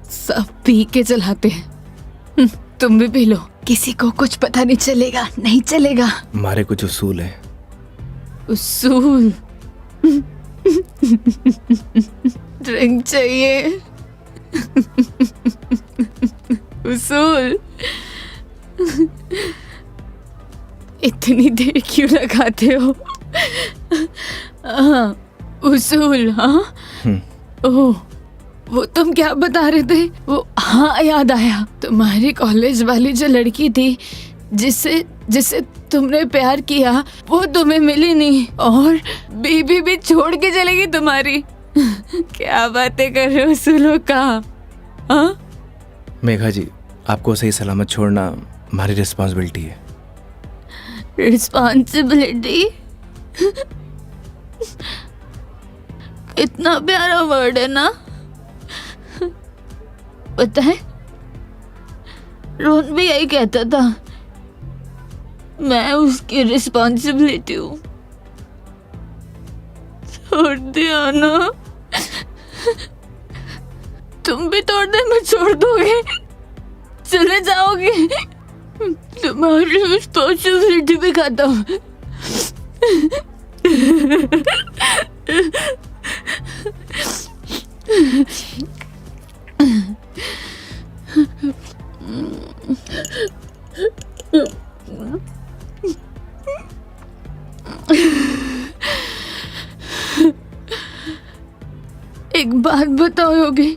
सब पी के चलाते हैं। तुम भी पी लो, किसी को कुछ पता नहीं चलेगा। नहीं चलेगा। हमारे कुछ उसूल हैं। उसूल? ड्रिंक चाहिए? उसूल? इतनी देर क्यों लगाते हो? हाँ, उसूल। हाँ, ओह, वो तुम क्या बता रहे थे? वो, हाँ याद आया, तुम्हारी कॉलेज वाली जो लड़की थी जिससे तुमने प्यार किया, वो तुम्हें मिली नहीं और बीबी भी छोड़ के चलेगी तुम्हारी। क्या बातें कर रहे हो उसूलों का? हाँ मेघा जी, आपको सही सलामत छोड़ना हमारी रिस्पॉन्सिबिलिटी है। रिस्पॉन्सिबिलिटी? इतना प्यारा वर्ड है ना। पता है, रोहन भी यही कहता था, मैं उसकी रिस्पॉन्सिबिलिटी हूँ। छोड़ दिया ना? तुम भी थोड़ी देर में छोड़ दोगे, चले जाओगे। तुम्हारी रिस्पॉन्सिबिलिटी भी खत्म। एक बात बताओ योगी,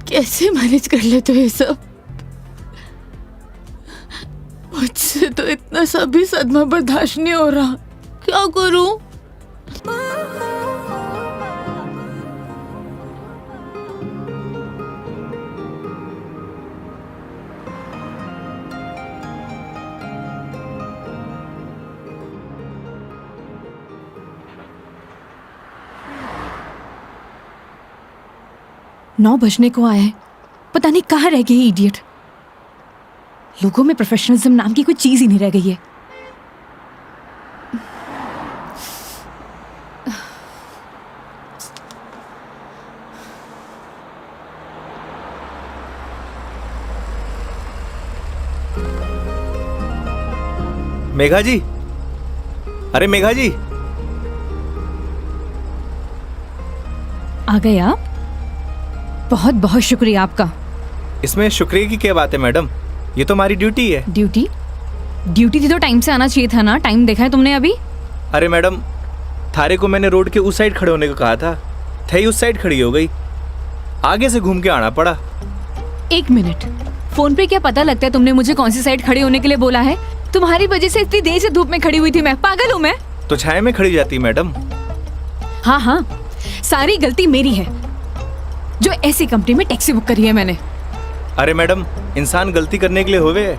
कैसे मैनेज कर लेते हो ये सब? मुझसे तो इतना सा भी सदमा बर्दाश्त नहीं हो रहा। क्या करूं? नौ बजने को आया है, पता नहीं कहाँ रह गई इडियट। लोगों में प्रोफेशनलिज्म नाम की कोई चीज ही नहीं रह गई है। मेघा जी, अरे मेघा जी, आ गए आप? बहुत बहुत शुक्रिया आपका। इसमें शुक्रिया की क्या बात है मैडम, ये तो हमारी ड्यूटी है। ड्यूटी? ड्यूटी थी तो टाइम से आना चाहिए था ना। टाइम देखा है तुमने अभी? अरे मैडम, थारे को मैंने रोड के उस साइड खड़े होने को कहा था, थई उस साइड खड़ी हो गई, आगे से घूम के आना पड़ा। एक मिनट, फोन पे क्या पता लगता है तुमने मुझे कौन सी साइड खड़ी होने के लिए बोला है? तुम्हारी वजह से इतनी देर से धूप में खड़ी हुई थी मैं। पागल हूँ मैं? तो छाया में खड़ी जाती मैडम। हाँ हाँ, सारी गलती मेरी है जो ऐसी कंपनी में टैक्सी बुक करी है मैंने। अरे मैडम, इंसान गलती करने के लिए होवे है,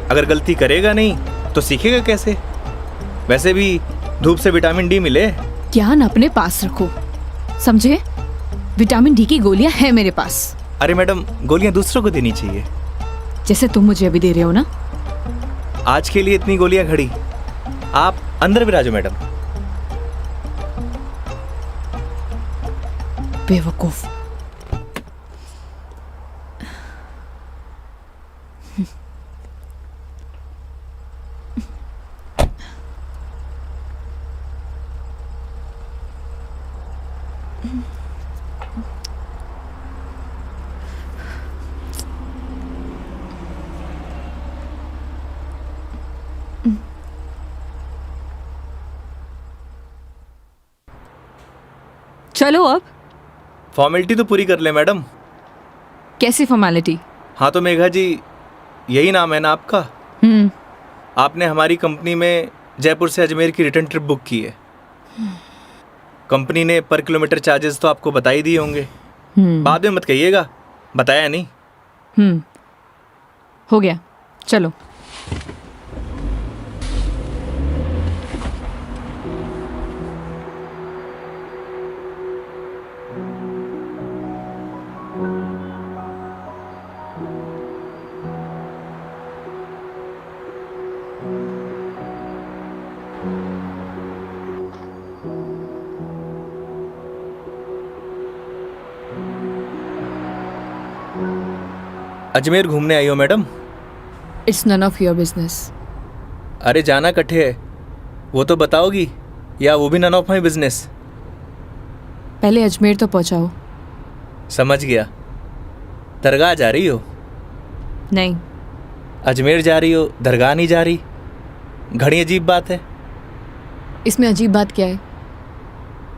अगर गलती करेगा नहीं तो सीखेगा कैसे? वैसे भी धूप से विटामिन डी मिले। ज्ञान अपने पास रखो, समझे? विटामिन डी की गोलियां हैं मेरे पास। अरे मैडम, गोलियां दूसरों को देनी चाहिए, जैसे तुम मुझे अभी दे रहे हो ना। आज के लिए इतनी गोलियां खड़ी, आप अंदर विराजो मैडम। बेवकूफ। चलो अब। फॉर्मेलिटी तो पूरी कर ले मैडम। कैसी फॉर्मेलिटी? हाँ तो मेघा जी, यही नाम है ना आपका? आपने हमारी कंपनी में जयपुर से अजमेर की रिटर्न ट्रिप बुक की है। कंपनी ने पर किलोमीटर चार्जेस तो आपको बता ही दिए होंगे। बाद में मत कहिएगा बताया नहीं। हो गया, चलो। अजमेर घूमने आई हो madam? It's none of your business. अरे जाना कट्ठे है, वो तो बताओगी, या वो भी नन ऑफ माई बिजनेस? पहले अजमेर तो पहुंचाओ। समझ गया। दरगाह जा रही हो? नहीं, अजमेर जा रही हो, दरगाह नहीं जा रही? घड़ी अजीब बात है। इसमें अजीब बात क्या है?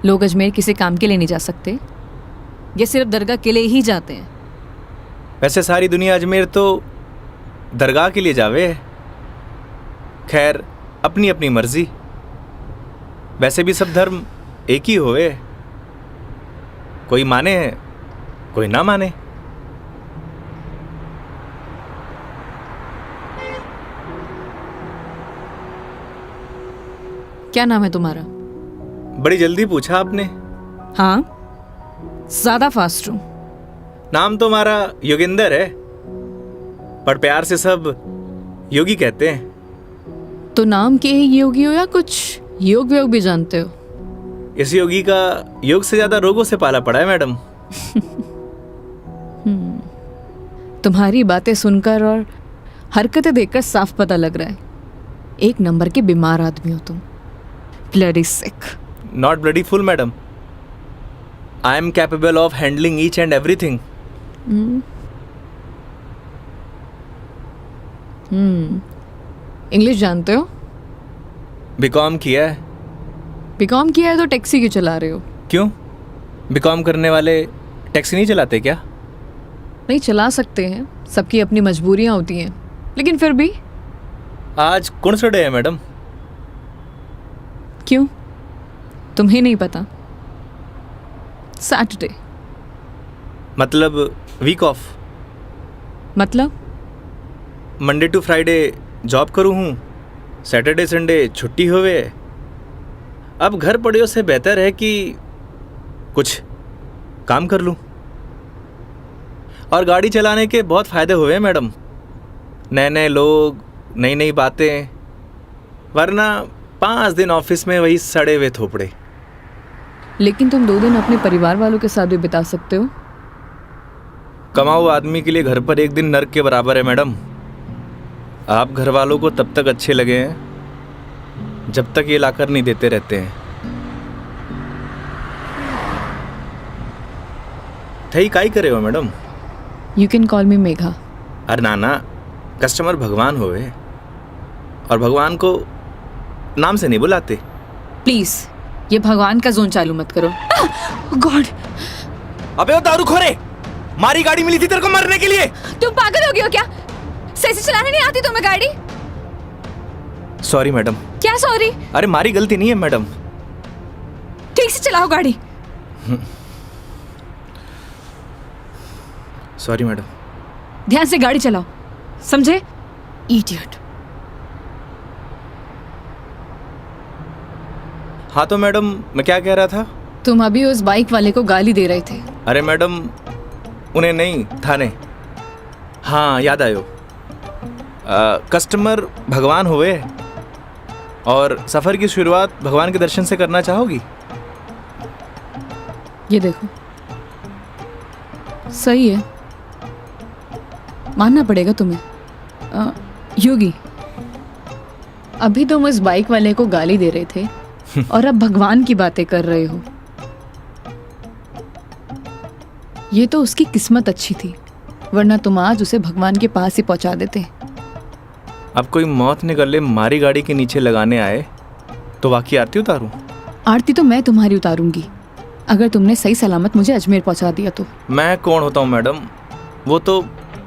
लोग अजमेर किसी काम के लिए नहीं जा सकते, ये सिर्फ दरगाह के लिए ही जाते हैं। वैसे सारी दुनिया अजमेर तो दरगाह के लिए जावे है। खैर, अपनी अपनी मर्जी। वैसे भी सब धर्म एक ही होवे, कोई माने कोई ना माने। क्या नाम है तुम्हारा? बड़ी जल्दी पूछा आपने। हाँ, ज्यादा फास्ट हूँ। नाम तो हमारा योगेंद्र है, पर प्यार से सब योगी कहते हैं। तो नाम के ही योगी हो या कुछ योग व्योग भी जानते हो? इस योगी का योग से ज्यादा रोगों से पाला पड़ा है मैडम। तुम्हारी बातें सुनकर और हरकतें देखकर साफ पता लग रहा है एक नंबर के बीमार आदमी हो तुम। Bloody sick. Not bloody fool madam, I am capable of handling each and everything. English जानते हो? बीकॉम किया है। बीकॉम किया है तो टैक्सी क्यों चला रहे हो? क्यों, बीकॉम करने वाले टैक्सी नहीं चलाते क्या? नहीं, चला सकते हैं, सबकी अपनी मजबूरियां होती हैं, लेकिन फिर भी। आज कौन सा डे है मैडम? क्यों, तुम्हें नहीं पता? सैटरडे। मतलब वीक ऑफ। मतलब मंडे टू फ्राइडे जॉब करूँ हूँ, सैटरडे संडे छुट्टी होवे। अब घर पड़े से बेहतर है कि कुछ काम कर लूँ। और गाड़ी चलाने के बहुत फ़ायदे हुए हैं मैडम, नए नए लोग, नई नई बातें, वरना 5 दिन ऑफिस में वही सड़े हुए थोपड़े। लेकिन तुम 2 दिन अपने परिवार वालों के साथ भी बिता सकते हो। कमाऊ आदमी के लिए घर पर एक दिन नर्क के बराबर है मैडम। आप घर वालों को तब तक अच्छे लगे हैं जब तक ये लाकर नहीं देते रहते हैं। थई काई करे हो मैडम? यू कैन कॉल मी मेघा। अरे नाना, कस्टमर भगवान होवे, और भगवान को नाम से नहीं बुलाते। प्लीज ये भगवान का जोन चालू मत करो। गॉड! अबे वो दारूखोरे, मारी गाड़ी मिली थी तेरे को मरने के लिए। तुम पागल हो गए हो क्या? सही से चलाने नहीं आती तुम्हें गाड़ी? Sorry madam. क्या सॉरी? अरे मारी गलती नहीं है मैडम। ठीक से चलाओ गाड़ी। Sorry madam. ध्यान से गाड़ी चलाओ, समझे? इडियट। हाँ तो मैडम, मैं क्या कह रहा था? तुम अभी उस बाइक वाले को गाली दे रहे थे। अरे मैडम, उन्हें नहीं, थाने। हाँ याद आयो। कस्टमर भगवान हुए, और सफ़र की शुरुआत भगवान के दर्शन से करना चाहोगी? ये देखो, सही है, मानना पड़ेगा तुम्हें। योगी, अभी तुम उस बाइक वाले को गाली दे रहे थे और अब भगवान की बातें कर रहे हो। ये तो उसकी किस्मत अच्छी थी, वरना तुम आज उसे भगवान के पास ही पहुंचा देते। अब कोई मौत ने गले मारी गाड़ी के नीचे लगाने आए तो वाकई आरती उतारूं? आरती तो मैं तुम्हारी उतारूंगी, अगर तुमने सही सलामत मुझे अजमेर पहुंचा दिया तो। मैं कौन होता हूँ मैडम, वो तो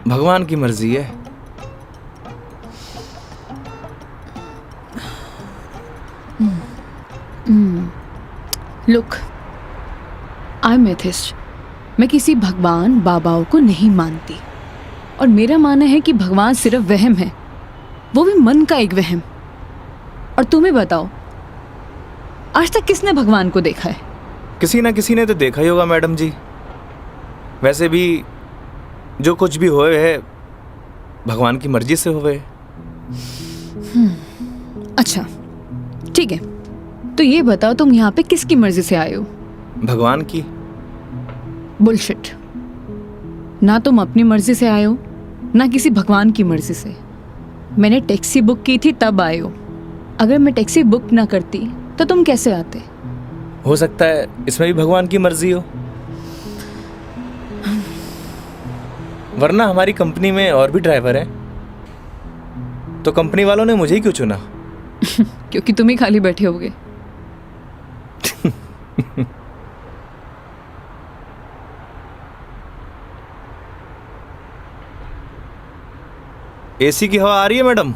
भगवान की मर्जी है। Look, I am atheist. मैं किसी भगवान बाबाओं को नहीं मानती, और मेरा मानना है कि भगवान सिर्फ वहम है, वो भी मन का एक वहम। और तुम्हें बताओ, आज तक किसने भगवान को देखा है? किसी ना किसी ने तो देखा ही होगा मैडम जी। वैसे भी जो कुछ भी होए है भगवान की मर्जी से होए। अच्छा ठीक है, तो ये बताओ तुम यहाँ पे किसकी मर्जी से आए हो? भगवान की। बुलशिट। ना तुम अपनी मर्जी से आए हो, ना किसी भगवान की मर्जी से। मैंने टैक्सी बुक की थी तब आए हो। अगर मैं टैक्सी बुक ना करती तो तुम कैसे आते? हो सकता है इसमें भी भगवान की मर्जी हो, वरना हमारी कंपनी में और भी ड्राइवर हैं, तो कंपनी वालों ने मुझे ही क्यों चुना? क्योंकि तुम ही खाली बैठे होगे। एसी की हवा आ रही है मैडम?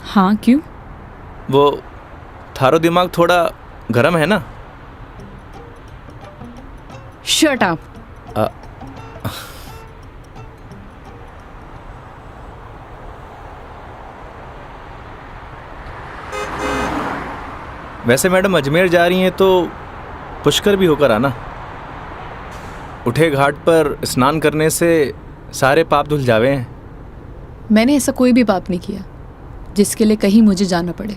हाँ, क्यों? वो थारो दिमाग थोड़ा गर्म है ना? Shut up. वैसे मैडम अजमेर जा रही हैं तो पुष्कर भी होकर आना। उठे घाट पर स्नान करने से सारे पाप धुल जावे हैं। मैंने ऐसा कोई भी पाप नहीं किया जिसके लिए कहीं मुझे जाना पड़े।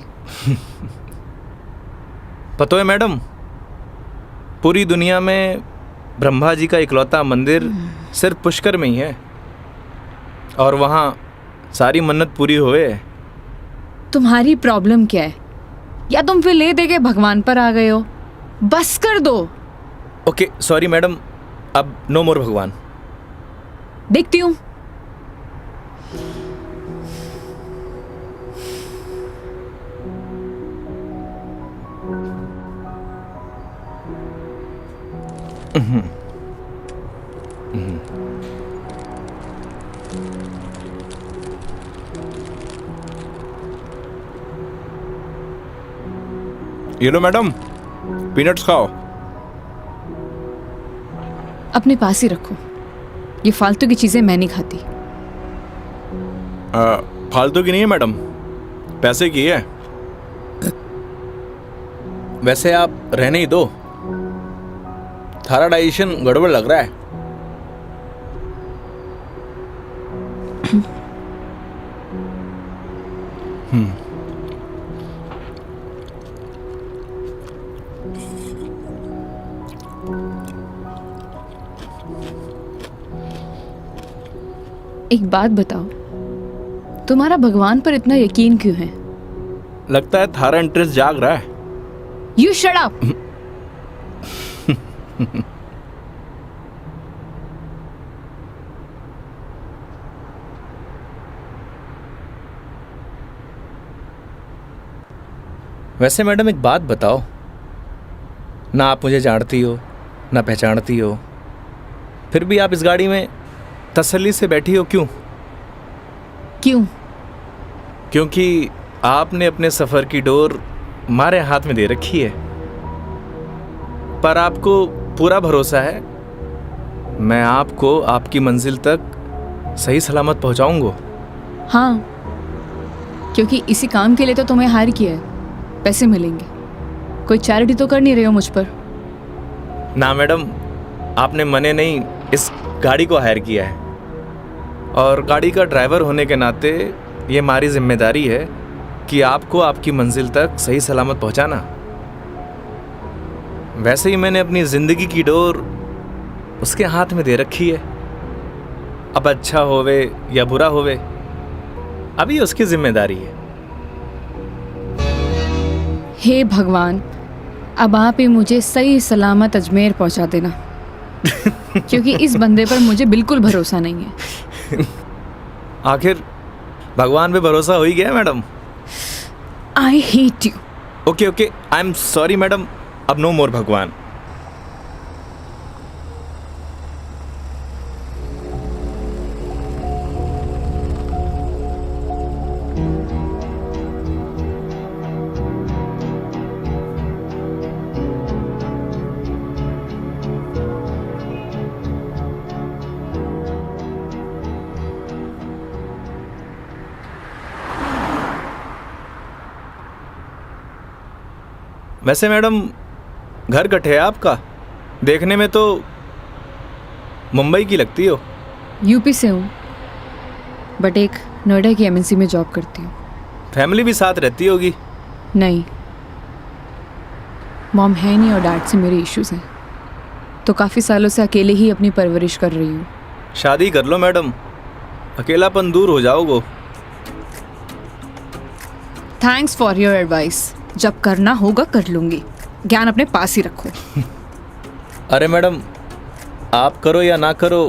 पता है मैडम, पूरी दुनिया में ब्रह्मा जी का इकलौता मंदिर सिर्फ पुष्कर में ही है, और वहाँ सारी मन्नत पूरी हुए। तुम्हारी प्रॉब्लम क्या है? या तुम फिर ले दे के भगवान पर आ गए हो? बस कर दो। ओके सॉरी मैडम, अब नो मोर भगवान। देखती हूँ। ये लो मैडम, पीनट्स खाओ। अपने पास ही रखो, ये फालतू की चीजें मैं नहीं खाती। फालतू की नहीं है मैडम, पैसे की है। वैसे आप रहने ही दो, थारा डाइजेशन गड़बड़ लग रहा है। एक बात बताओ, तुम्हारा भगवान पर इतना यकीन क्यों है? लगता है थारा इंटरेस्ट जाग रहा है। You shut up. वैसे मैडम एक बात बताओ, ना आप मुझे जानती हो ना पहचानती हो, फिर भी आप इस गाड़ी में तसल्ली से बैठी हो, क्यों? क्यों? क्योंकि आपने अपने सफ़र की डोर हमारे हाथ में दे रखी है, पर आपको पूरा भरोसा है मैं आपको आपकी मंजिल तक सही सलामत पहुंचाऊंगा। हाँ, क्योंकि इसी काम के लिए तो तुम्हें हायर किया है। पैसे मिलेंगे। कोई चैरिटी तो कर नहीं रहे हो मुझ पर? ना मैडम, आपने मने नहीं इस गाड़ी को हायर किया है, और गाड़ी का ड्राइवर होने के नाते ये हमारी जिम्मेदारी है कि आपको आपकी मंजिल तक सही सलामत पहुंचाना। वैसे ही मैंने अपनी ज़िंदगी की डोर उसके हाथ में दे रखी है। अब अच्छा होवे या बुरा होवे, अभी उसकी जिम्मेदारी है। हे भगवान, अब आप ही मुझे सही सलामत अजमेर पहुंचा देना, क्योंकि इस बंदे पर मुझे बिल्कुल भरोसा नहीं है। आखिर भगवान पे भरोसा हो ही गया madam. I hate you. Okay okay, I am sorry madam, अब नो मोर भगवान। वैसे मैडम घर कटे है आपका? देखने में तो मुंबई की लगती हो। यूपी से हूँ, बट एक नोएडा की एमएनसी में जॉब करती हूँ। फैमिली भी साथ रहती होगी? नहीं, मॉम है नहीं और डैड से मेरे इश्यूज हैं, तो काफ़ी सालों से अकेले ही अपनी परवरिश कर रही हूँ। शादी कर लो मैडम, अकेलापन दूर हो जाओगे। Thanks for your advice. जब करना होगा कर लूंगी, ज्ञान अपने पास ही रखो। अरे मैडम, आप करो या ना करो,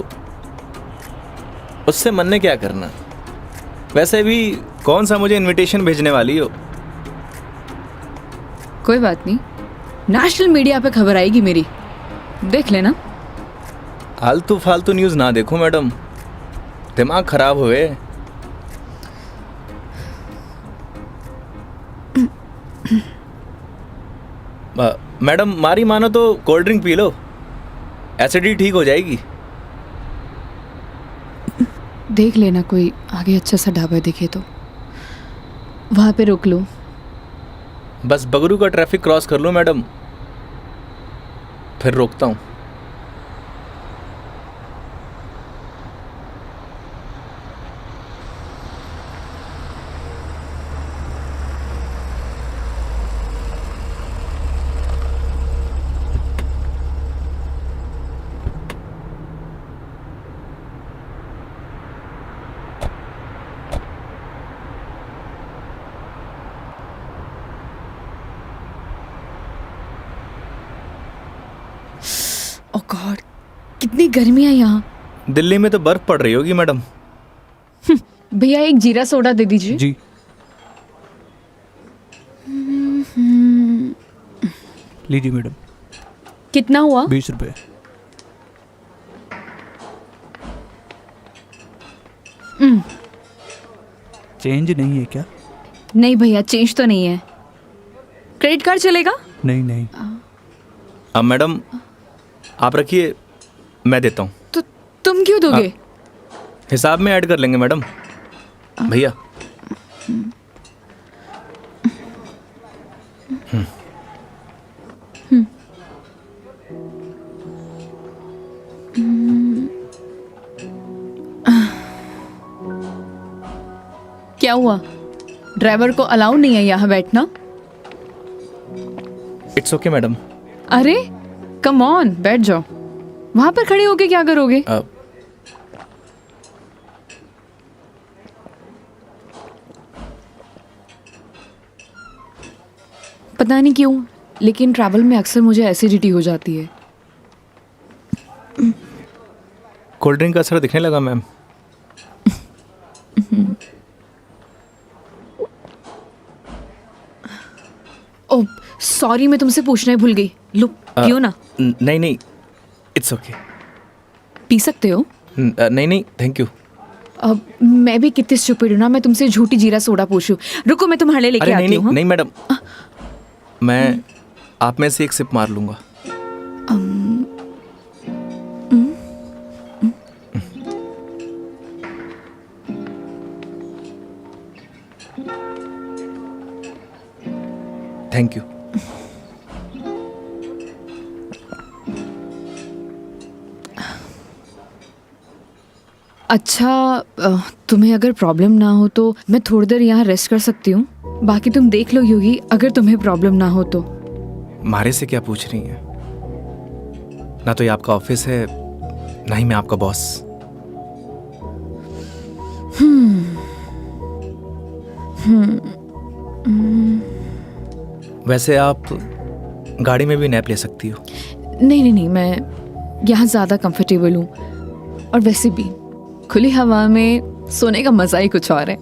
उससे मन ने क्या करना। वैसे भी कौन सा मुझे इनविटेशन भेजने वाली हो। कोई बात नहीं, नेशनल मीडिया पे खबर आएगी मेरी, देख लेना। आलतू फालतू न्यूज़ ना देखो मैडम, दिमाग खराब हुए। मैडम मारी मानो तो cold drink P low, acidity ठीक हो जाएगी। देख लेना कोई आगे अच्छा सा ढाबा दिखे तो वहाँ पे रोक लो। बस बगरू का ट्रैफिक क्रॉस कर लो मैडम, फिर रोकता हूँ। ओह गॉड, कितनी गर्मी है यहाँ। दिल्ली में तो बर्फ पड़ रही होगी मैडम। भैया एक जीरा सोडा दे दीजिए। जी। लीजिए मैडम। कितना हुआ? 20 रुपये। चेंज नहीं है क्या? नहीं भैया, चेंज तो नहीं है। क्रेडिट कार्ड चलेगा? नहीं नहीं। अब मैडम आप रखिए, मैं देता हूँ। तो तुम क्यों दोगे? हिसाब में ऐड कर लेंगे मैडम। भैया क्या हुआ? ड्राइवर को अलाउ नहीं है यहाँ बैठना? It's okay madam. अरे कम ऑन, बैठ जाओ। वहां पर खड़े होके क्या करोगे? पता नहीं क्यों, लेकिन ट्रैवल में अक्सर मुझे एसिडिटी हो जाती है। कोल्ड ड्रिंक का असर दिखने लगा मैम। ओह सॉरी, मैं तुमसे पूछना ही भूल गई। लो पियो ना। नहीं नहीं, इट्स ओके। पी सकते हो। नहीं नहीं, थैंक यू। अब मैं भी कितनी स्टूपिड हूँ ना, मैं तुमसे झूठी जीरा सोडा पूछूं। रुको मैं तुम्हारे लिए लेके अरे नहीं आती हूँ। नहीं नहीं मैडम, मैं आप में से एक सिप मार लूंगा। Thank you. अच्छा, तुम्हें अगर प्रॉब्लम ना हो तो मैं थोड़ी देर यहाँ रेस्ट कर सकती हूँ। बाकी तुम देख लो योगी, अगर तुम्हें प्रॉब्लम ना हो तो। मारे से क्या पूछ रही हैं? ना तो ये आपका ऑफिस है, ना ही मैं आपका बॉस। वैसे आप गाड़ी में भी नैप ले सकती हो। नहीं नहीं नहीं, मैं यहाँ ज़्यादा कंफर्टेबल हूँ, और वैसे भी खुली हवा में सोने का मज़ा ही कुछ और है।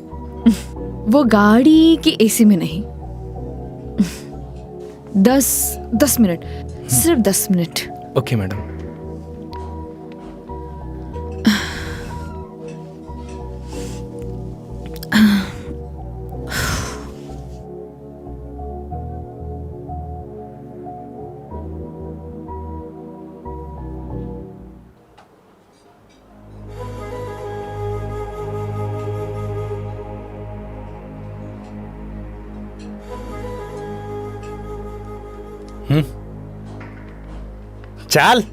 वो गाड़ी की एसी में नहीं। 10 मिनट, सिर्फ 10 मिनट। Okay madam. चल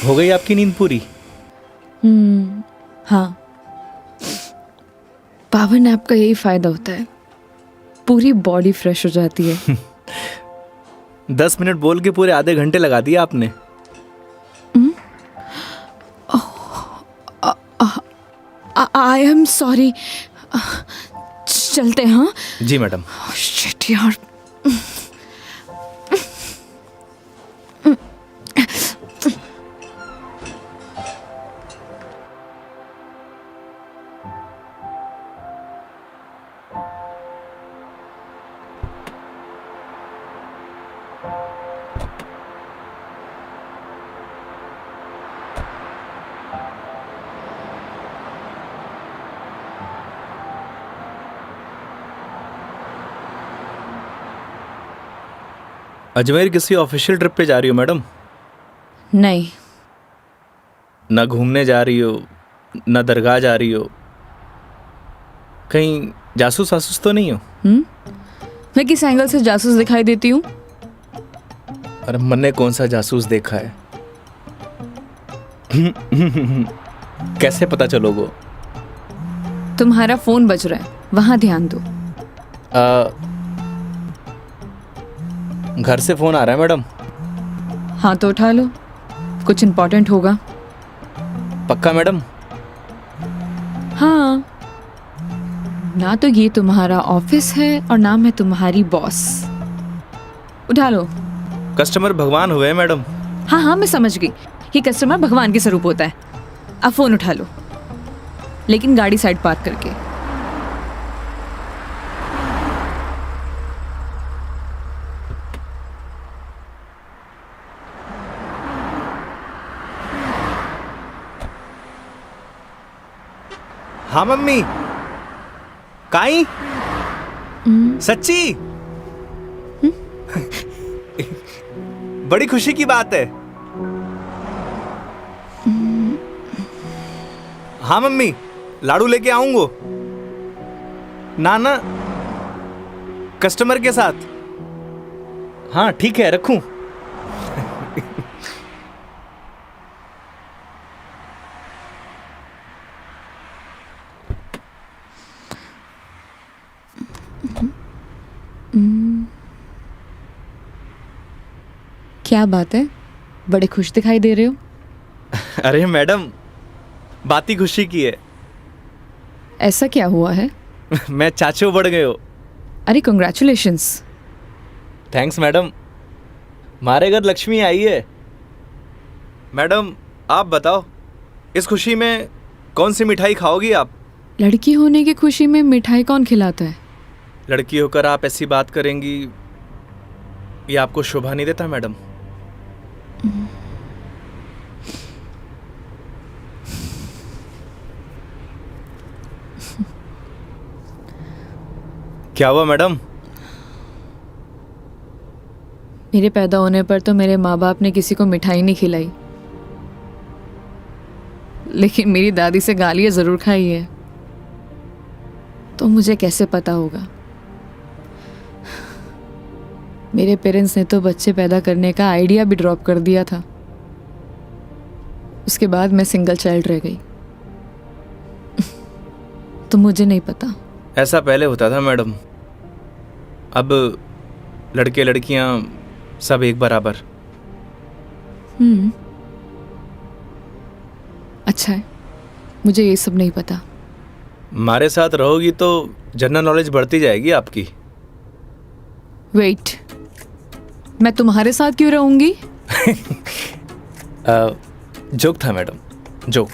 हो गई आपकी नींद पूरी? हाँ, पावर नैप का यही फायदा होता है, पूरी बॉडी फ्रेश हो जाती है। 10 मिनट बोल के पूरे आधे घंटे लगा दिया आपने। आई एम सॉरी। चलते हैं। हाँ जी मैडम। शिट यार। अजमेर किसी ऑफिशियल ट्रिप पे जा रही हो मैडम? नहीं, ना घूमने जा रही हो, ना दरगाह जा रही हो, कहीं जासूस वासूस तो नहीं हो? मैं किस एंगल से जासूस दिखाई देती हूँ? अरे मैंने कौन सा जासूस देखा है? कैसे पता चलोगे? तुम्हारा फोन बज रहा है, वहां ध्यान दो। घर से फोन आ रहा है मैडम। हाँ तो उठा लो, कुछ इम्पोर्टेंट होगा। पक्का मैडम? हाँ, ना तो ये तुम्हारा ऑफिस है और ना मैं तुम्हारी बॉस। उठा लो। कस्टमर भगवान हुए हैं मैडम। हाँ हाँ, मैं समझ गई, ये कस्टमर भगवान के स्वरूप होता है। अब फोन उठा लो, लेकिन गाड़ी साइड पार्क करके। हाँ मम्मी। काई? सच्ची? बड़ी खुशी की बात है। हाँ मम्मी, लाडू लेके आऊंगो। ना ना, कस्टमर के साथ। हाँ ठीक है, रखूं? क्या बात है, बड़े खुश दिखाई दे रहे हो? अरे मैडम, बात ही खुशी की है। ऐसा क्या हुआ है? मैं चाचू बढ़ गए हो। अरे कंग्रेचुलेशंस। Thanks madam. हमारे घर लक्ष्मी आई है। मैडम आप बताओ, इस खुशी में कौन सी मिठाई खाओगी आप? लड़की होने की खुशी में मिठाई कौन खिलाता है? लड़की होकर आप ऐसी बात करेंगी, ये आपको शोभा नहीं देता मैडम? क्या हुआ मैडम? मेरे पैदा होने पर तो मेरे माँ बाप ने किसी को मिठाई नहीं खिलाई, लेकिन मेरी दादी से गालियाँ ज़रूर खाई है। तो मुझे कैसे पता होगा? मेरे पेरेंट्स ने तो बच्चे पैदा करने का आइडिया भी ड्रॉप कर दिया था। उसके बाद मैं सिंगल चाइल्ड रह गई। तो मुझे नहीं पता। ऐसा पहले होता था मैडम, अब लड़के लड़कियां सब एक बराबर। अच्छा है, मुझे ये सब नहीं पता। हमारे साथ रहोगी तो जनरल नॉलेज बढ़ती जाएगी आपकी। वेट, मैं तुम्हारे साथ क्यों रहूंगी? जोक था मैडम, जोक।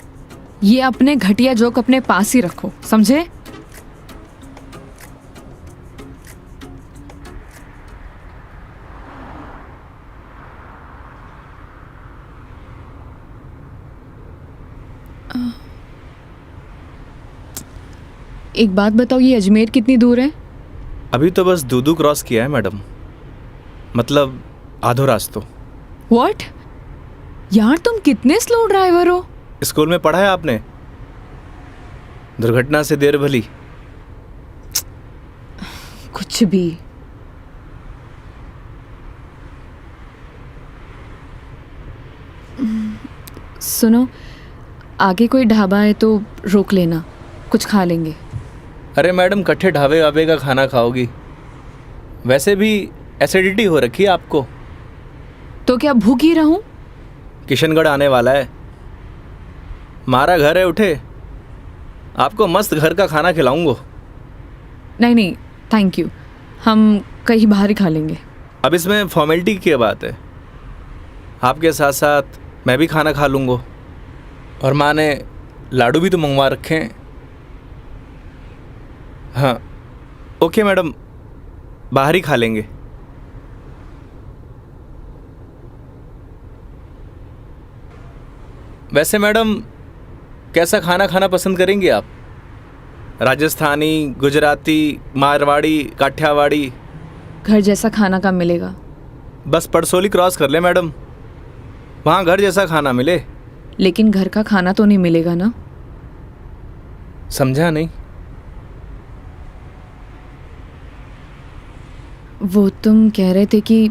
ये अपने घटिया जोक अपने पास ही रखो, समझे? एक बात बताओ, ये अजमेर कितनी दूर है? अभी तो बस दूदू क्रॉस किया है मैडम, मतलब आधो रास्तों। व्हाट? यार तुम कितने स्लो ड्राइवर हो। स्कूल में पढ़ा है आपने, दुर्घटना से देर भली। कुछ भी। सुनो, आगे कोई ढाबा है तो रोक लेना, कुछ खा लेंगे। अरे मैडम, कट्ठे ढाबे वाबे का खाना खाओगी? वैसे भी एसिडिटी हो रखी है आपको। तो क्या भूख ही रहूं? किशनगढ़ आने वाला है, मारा घर है, उठे आपको मस्त घर का खाना खिलाऊंगा। नहीं नहीं, थैंक यू, हम कहीं बाहर ही खा लेंगे। अब इसमें फॉर्मेलिटी की बात है, आपके साथ साथ मैं भी खाना खा लूँगा। और माँ ने लाडू भी तो मंगवा रखे हैं। हाँ ओके मैडम, बाहर ही खा लेंगे। वैसे मैडम, कैसा खाना खाना पसंद करेंगी आप? राजस्थानी, गुजराती, मारवाड़ी, काठियावाड़ी? घर जैसा खाना कब मिलेगा? बस पड़सोली क्रॉस कर ले मैडम, वहाँ घर जैसा खाना मिले। लेकिन घर का खाना तो नहीं मिलेगा ना? समझा नहीं? वो तुम कह रहे थे कि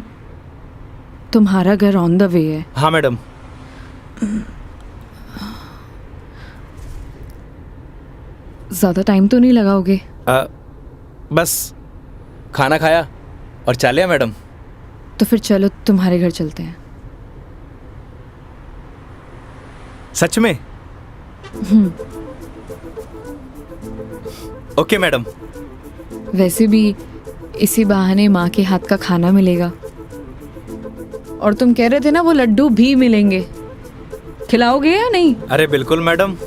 तुम्हारा घर ऑन द वे है। हाँ मैडम। ज़्यादा टाइम तो नहीं लगाओगे? बस खाना खाया और चलिए मैडम। तो फिर चलो तुम्हारे घर चलते हैं। सच में? Okay madam. वैसे भी इसी बहाने माँ के हाथ का खाना मिलेगा। और तुम कह रहे थे ना वो लड्डू भी मिलेंगे, खिलाओगे या नहीं? अरे बिल्कुल मैडम।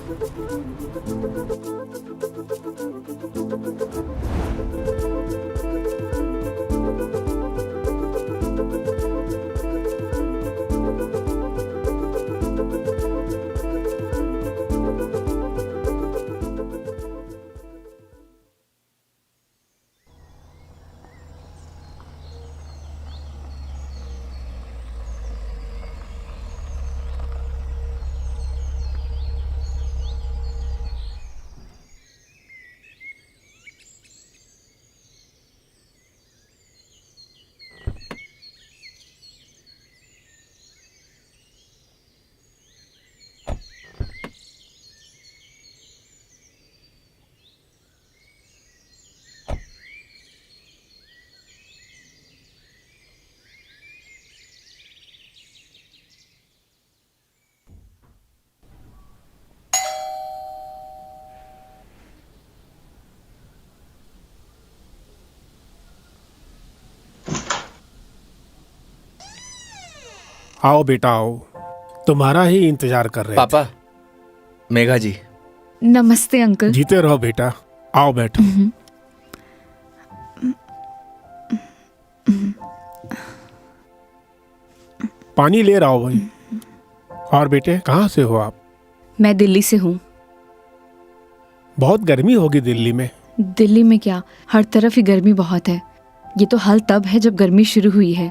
आओ बेटा आओ, तुम्हारा ही इंतजार कर रहे पापा, मेघा जी। नमस्ते अंकल। थे। जीते रहो बेटा, आओ बैठो। पानी ले रहा हो भाई। और बेटे कहाँ से हो आप? मैं दिल्ली से हूँ। बहुत गर्मी होगी दिल्ली में। दिल्ली में क्या, हर तरफ ही गर्मी बहुत है। ये तो हाल तब है जब गर्मी शुरू हुई है,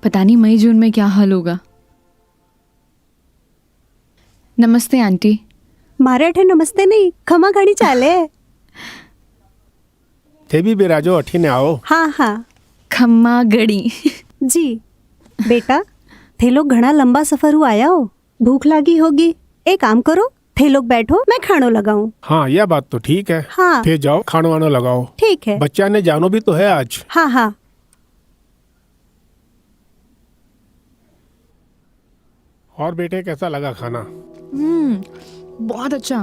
पता नहीं मई जून में क्या हाल होगा। नमस्ते आंटी। मारे नमस्ते नहीं, खमा घड़ी चाले। थे भी बिराजो अठी ने आओ। हाँ हाँ खम्मा गड़ी। जी। बेटा थे लोग घना लंबा सफर हुआ आया हो, भूख लगी होगी। एक काम करो, थे लोग बैठो, मैं खानो लगाऊं। हाँ यह बात तो ठीक है। हाँ थे जाओ खानो वानो लगाओ। ठीक है। बच्चा ने जानो भी तो है आज। हाँ हाँ। और बेटे कैसा लगा खाना? बहुत अच्छा।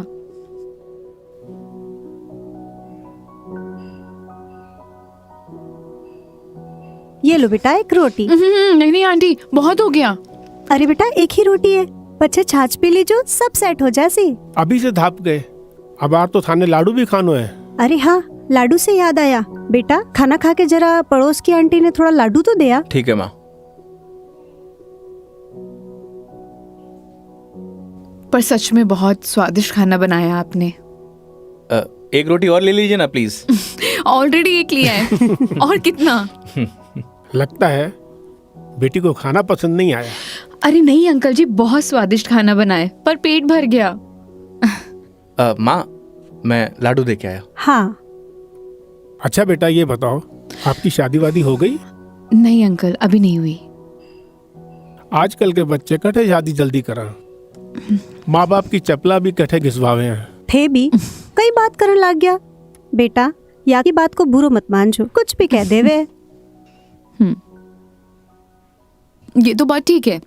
ये लो बेटा एक रोटी। नहीं नहीं आंटी, बहुत हो गया। अरे बेटा एक ही रोटी है, बच्चे छाछ पी लीजो, सब सेट हो जासी। अभी से धाप गए, अब आर तो थाने लाडू भी खानो है। अरे हाँ, लाडू से याद आया, बेटा खाना खा के जरा पड़ोस की आंटी ने थोड़ा लाडू तो दिया। ठीक है माँ। पर सच में बहुत स्वादिष्ट खाना बनाया आपने। एक रोटी और ले लीजिए ना प्लीज। ऑलरेडी एक लिया है। और कितना? लगता है बेटी को खाना पसंद नहीं आया। अरे नहीं अंकल जी, बहुत स्वादिष्ट खाना बनाए, पर पेट भर गया। माँ, मैं लाडू दे के आया। हाँ। अच्छा बेटा ये बताओ, आपकी शादी वादी हो गई? नहीं अंकल, अभी नहीं हुई। आजकल के बच्चे कटे शादी जल्दी करा। माँ बाप की चपला भी कठे घिसवावे हैं। थे भी कई बात करन लग गया। बेटा या की बात को बुरो मत मान जो, कुछ भी कह देवे। ये तो बात ठीक है।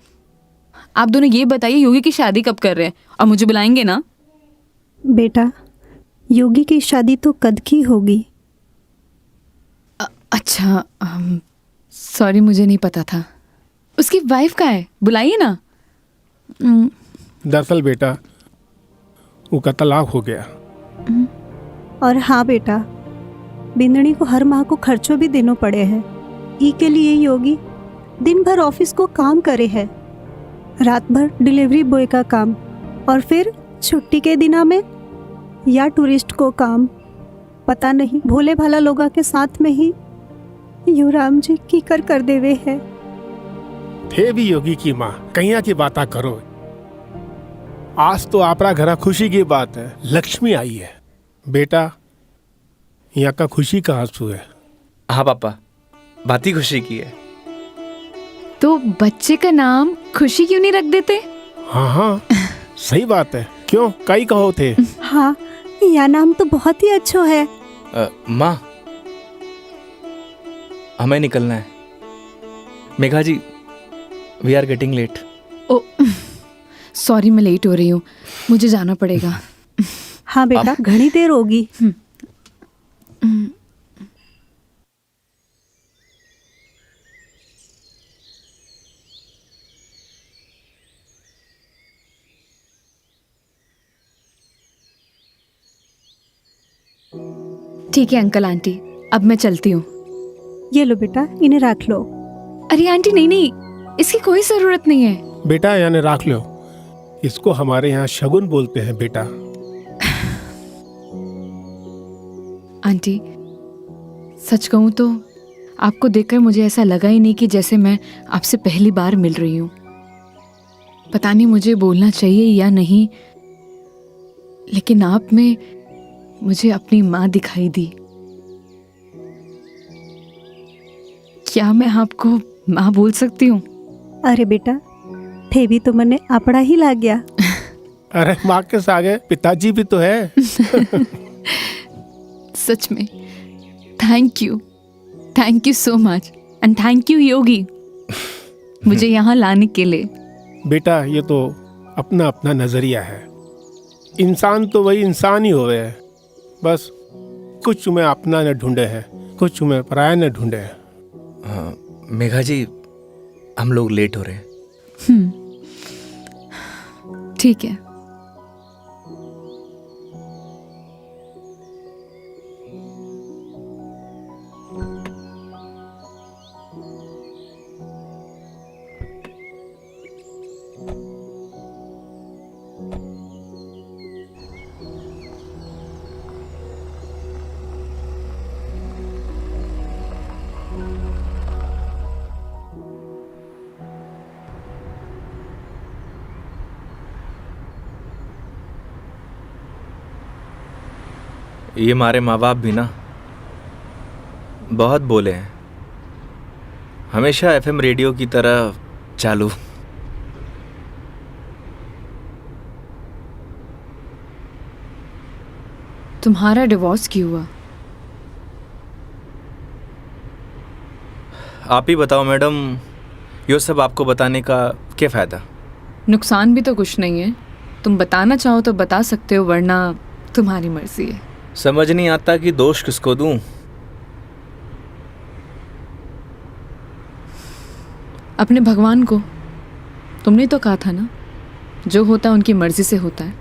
आप दोनों ये बताइए योगी की शादी कब कर रहे हैं और मुझे बुलाएंगे ना? बेटा योगी की शादी तो कद की होगी। अच्छा, सॉरी मुझे नहीं पता था। उसकी वाइफ का है, बुलाइए ना। दरअसल बेटा वो का तलाक हो गया। और हाँ बेटा, बिंदनी को हर माह को खर्चों भी देनो पड़े हैं। ई के लिए योगी दिन भर ऑफिस को काम करे है, रात भर डिलीवरी बॉय का काम, और फिर छुट्टी के दिना में या टूरिस्ट को काम। पता नहीं भोले भाला लोगा के साथ में ही युवराम जी की कर देवे है। थे भी योगी की माँ, कहिया की बात करो। आज तो आपरा घरा खुशी की बात है, लक्ष्मी आई है। बेटा यहाँ का खुशी का आंसू है। हाँ पापा, बात ही खुशी की है। तो बच्चे का नाम खुशी क्यों नहीं रख देते? हाँ हाँ सही बात है। क्यों कई कहो थे? हाँ यह नाम तो बहुत ही अच्छा है। माँ हमें निकलना है। Megha ji, we are getting late. Oh sorry, मैं लेट हो रही हूँ, मुझे जाना पड़ेगा। हाँ बेटा घनी देर होगी। ठीक है अंकल आंटी, अब मैं चलती हूँ। ये लो बेटा, इन्हें रख लो। अरे आंटी नहीं नहीं, इसकी कोई जरूरत नहीं है। बेटा यानी राख लो, इसको हमारे यहाँ शगुन बोलते हैं बेटा। आंटी सच कहूँ तो आपको देखकर मुझे ऐसा लगा ही नहीं कि जैसे मैं आपसे पहली बार मिल रही हूँ। पता नहीं मुझे बोलना चाहिए या नहीं, लेकिन आप में मुझे अपनी माँ दिखाई दी। क्या मैं आपको माँ बोल सकती हूँ? अरे बेटा थे भी तो मने अपना ही लाग गया। अरे माँ के आगे पिताजी भी तो है। सच में thank you so much, and thank you Yogi मुझे यहाँ लाने के लिए। बेटा ये तो अपना अपना नजरिया है। इंसान तो वही इंसान ही होवे है, बस कुछ में अपना न ढूंढे है, कुछ में पराया न ढूंढे है। मेघा जी, हम लोग लेट हो रहे हैं। ठीक है। ये हमारे माँ बाप भी ना बहुत बोले हैं, हमेशा एफएम रेडियो की तरह चालू। तुम्हारा डिवोर्स क्यों हुआ? आप ही बताओ मैडम, ये सब आपको बताने का क्या फ़ायदा? नुकसान भी तो कुछ नहीं है। तुम बताना चाहो तो बता सकते हो, वरना तुम्हारी मर्जी है। समझ नहीं आता कि दोष किसको दूं। अपने भगवान को। तुमने तो कहा था ना, जो होता है उनकी मर्जी से होता है।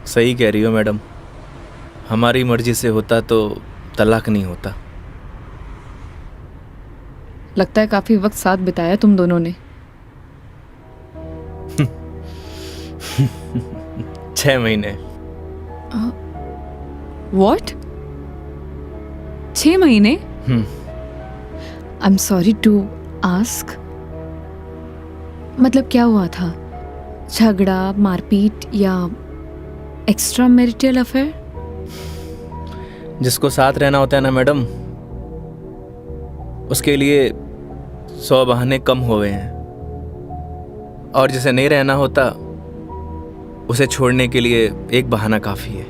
सही कह रही हो मैडम, हमारी मर्जी से होता तो तलाक नहीं होता। लगता है काफी वक्त साथ बिताया तुम दोनों ने। 6 महीने। What? 6 महीने? I'm sorry to ask. मतलब क्या हुआ था? झगड़ा, मारपीट या एक्स्ट्रा मैरिटल अफेयर? जिसको साथ रहना होता है ना मैडम, उसके लिए 100 बहाने कम हो गए हैं, और जिसे नहीं रहना होता उसे छोड़ने के लिए एक बहाना काफी है।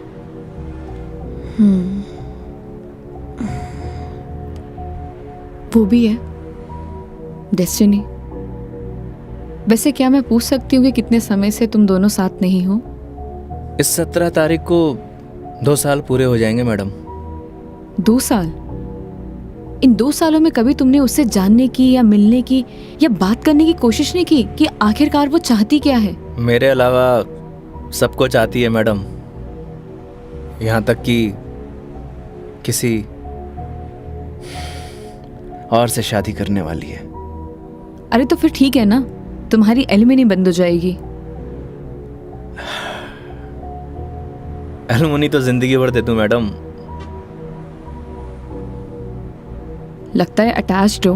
वो भी है डेस्टिनी। वैसे क्या मैं पूछ सकती हूँ कि कितने समय से तुम दोनों साथ नहीं हो? इस 17 तारीख को 2 साल पूरे हो जाएंगे मैडम। 2 साल? इन 2 सालों में कभी तुमने उससे जानने की या मिलने की या बात करने की कोशिश नहीं की कि आखिरकार वो चाहती क्या है? मेरे अलावा सबको चाहती है मैडम, यहाँ तक कि किसी और से शादी करने वाली है। अरे तो फिर ठीक है ना, तुम्हारी एलिमनी बंद हो जाएगी। एलुमनी तो जिंदगी भर दे दूं मैडम। लगता है अटैच्ड हो।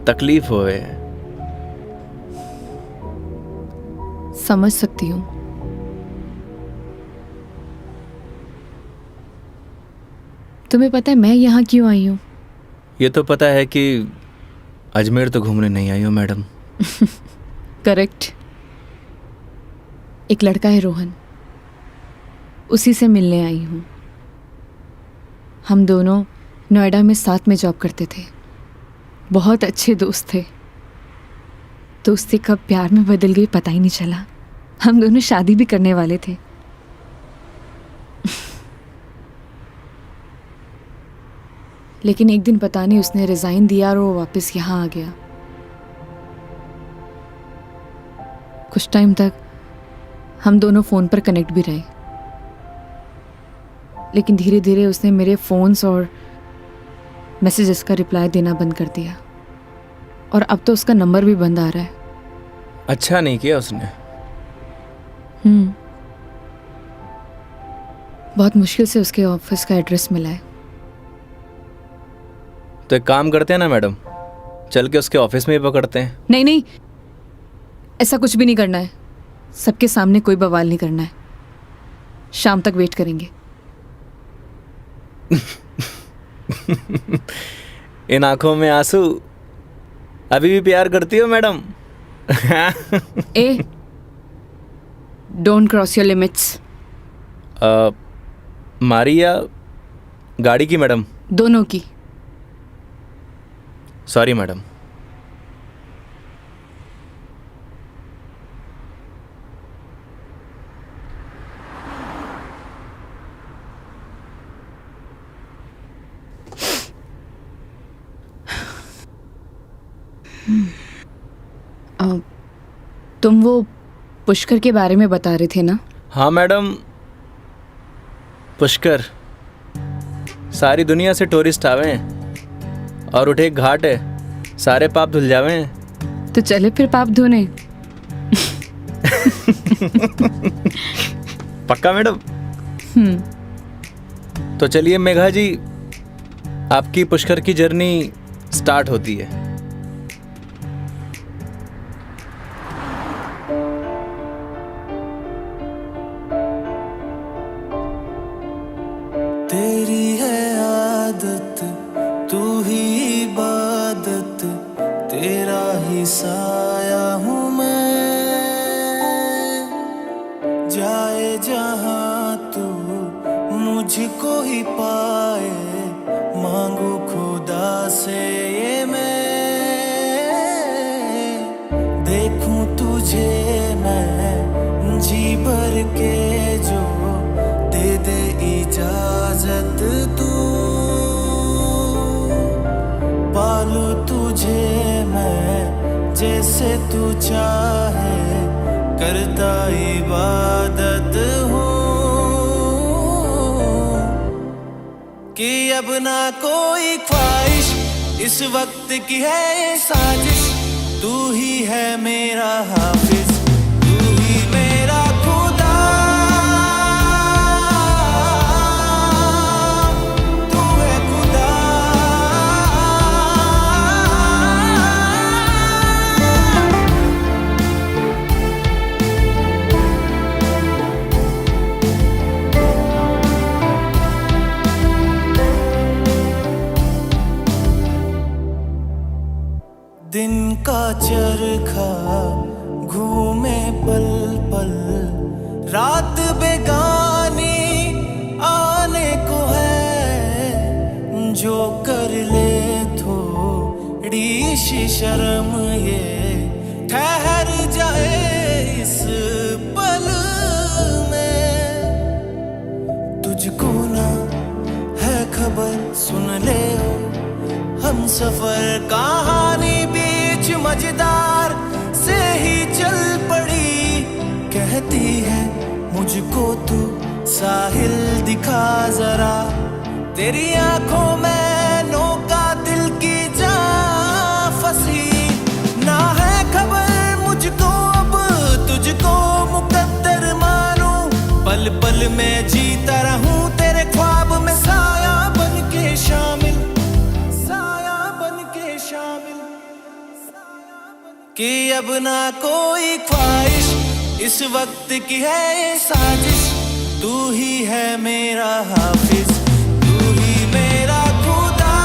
तकलीफ होए। समझ सकती हूँ। तुम्हें पता है मैं यहाँ क्यों आई हूँ? ये तो पता है कि अजमेर तो घूमने नहीं आई हो मैडम। करेक्ट। एक लड़का है रोहन, उसी से मिलने आई हूँ। हम दोनों नोएडा में साथ में जॉब करते थे, बहुत अच्छे दोस्त थे। दोस्ती कब प्यार में बदल गई पता ही नहीं चला। हम दोनों शादी भी करने वाले थे। लेकिन एक दिन पता नहीं उसने रिजाइन दिया और वो वापस यहाँ आ गया। कुछ टाइम तक हम दोनों फ़ोन पर कनेक्ट भी रहे, लेकिन धीरे धीरे उसने मेरे फ़ोन्स और मैसेजेस का रिप्लाई देना बंद कर दिया और अब तो उसका नंबर भी बंद आ रहा है। अच्छा नहीं किया उसने। बहुत मुश्किल से उसके ऑफिस का एड्रेस मिला है। तो एक काम करते हैं ना मैडम, चल के उसके ऑफिस में ही पकड़ते हैं। नहीं नहीं, ऐसा कुछ भी नहीं करना है। सबके सामने कोई बवाल नहीं करना है। शाम तक वेट करेंगे। इन आंखों में आंसू, अभी भी प्यार करती हो madam? A, don't cross your limits. मारी या गाड़ी की मैडम? दोनों की। Sorry madam. तुम वो पुष्कर के बारे में बता रहे थे ना? हाँ मैडम, पुष्कर सारी दुनिया से टूरिस्ट आवे हैं और उठे एक घाट है, सारे पाप धुल जावे हैं। तो चले फिर पाप धोने। पक्का मैडम? तो चलिए मेघा जी, आपकी पुष्कर की जर्नी स्टार्ट होती है। तेरी है आदत, तू ही इबादत, तेरा ही साया हूँ मैं। जाए जहाँ तू मुझको ही पाए, मांगू खुदा से ये मैं। देखूं तुझे मैं जी भर के, जो दे दे इजाजत तू। पालू तुझे मैं जैसे तू चाहे, करता इबादत हूँ। कि अब ना कोई ख्वाहिश, इस वक्त की है ये साजिश। तू ही है मेरा हाफिज, तू ही मेरा खुदा। तू है खुदा। दिन का चरखा घूमे पल पल रात बेगानी आने को है जो कर ले थोड़ी सी शर्म ये ठहर जाए इस पल में तुझको ना है खबर सुन ले हम सफर कहानी बीच मजेदार से ही चल पड़ी कहती है मुझको तू साहिल दिखा जरा तेरी आंखों में नौका दिल की जा फंसी ना है खबर मुझको अब तुझको मुकद्दर मानूं पल पल में जीता रहूं तेरे ख्वाब में साया बन के शामिल कि अब ना कोई ख्वाहिश इस वक्त की है ये साजिश तू ही है मेरा हाफिज तू ही मेरा खुदा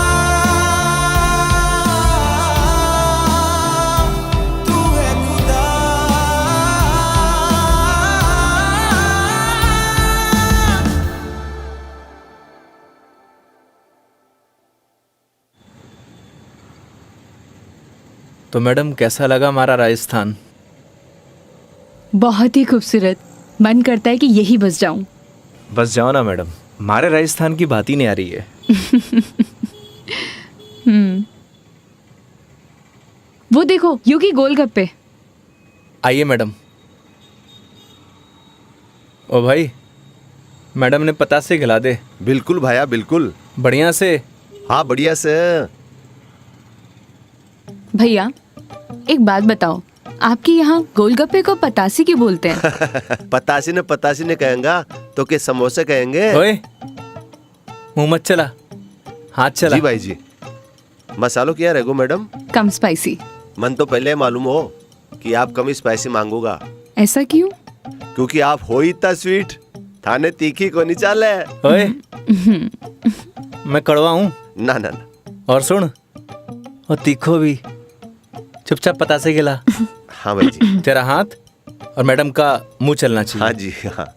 तू है खुदा तो मैडम कैसा लगा हमारा राजस्थान? बहुत ही खूबसूरत। मन करता है कि यही बस जाऊं। बस जाओ ना मैडम, हमारे राजस्थान की बात ही नहीं आ रही है। वो देखो योगी गोलगप्पे। आइए मैडम। ओ भाई, मैडम ने पता से खिला दे। बिल्कुल भैया बिल्कुल। बढ़िया से। हाँ बढ़िया से। भैया एक बात बताओ, आपके यहाँ गोलगप्पे को पतासी क्यों बोलते हैं? पतासी ने कहेंगा तो के समोसे कहेंगे। ओए, मुंह मत चला, हाथ चला। जी भाई जी। मसालों क्या रहेगो मैडम? कम स्पाइसी। मन तो पहले मालूम हो कि आप कम स्पाइसी मांगोगा। ऐसा क्यों? क्योंकि आप हो ही इतना स्वीट, थाने तीखी को नहीं चाले। ओए, मैं कड़वा हूँ? ना ना ना। और सुन, और तीखो भी। चुपचाप पता से खिला। हाँ भाई जी। तेरा हाथ और मैडम का मुंह चलना चाहिए। हाँ जी हाँ।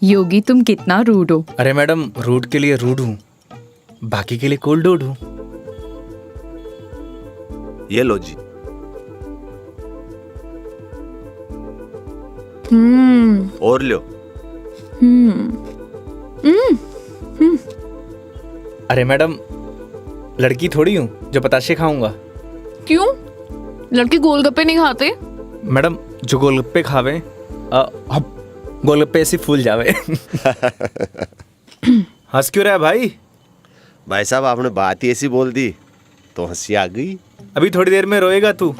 योगी तुम कितना रूड हो। अरे मैडम, रूड के लिए रूड हूँ, बाकी के लिए कोल्ड डूड हूँ। ये लो जी। और लो। अरे मैडम, लड़की थोड़ी हूँ जो पताशे खाऊंगा। क्यों? लड़के गोलगप्पे नहीं खाते? मैडम, जो गोलगप्पे खावे गोलगप्पे ऐसे फूल जावे। हंस क्यों रहा है भाई? भाई साहब आपने बात ही ऐसी बोल दी तो हंसी आ गई। अभी थोड़ी देर में रोएगा तू।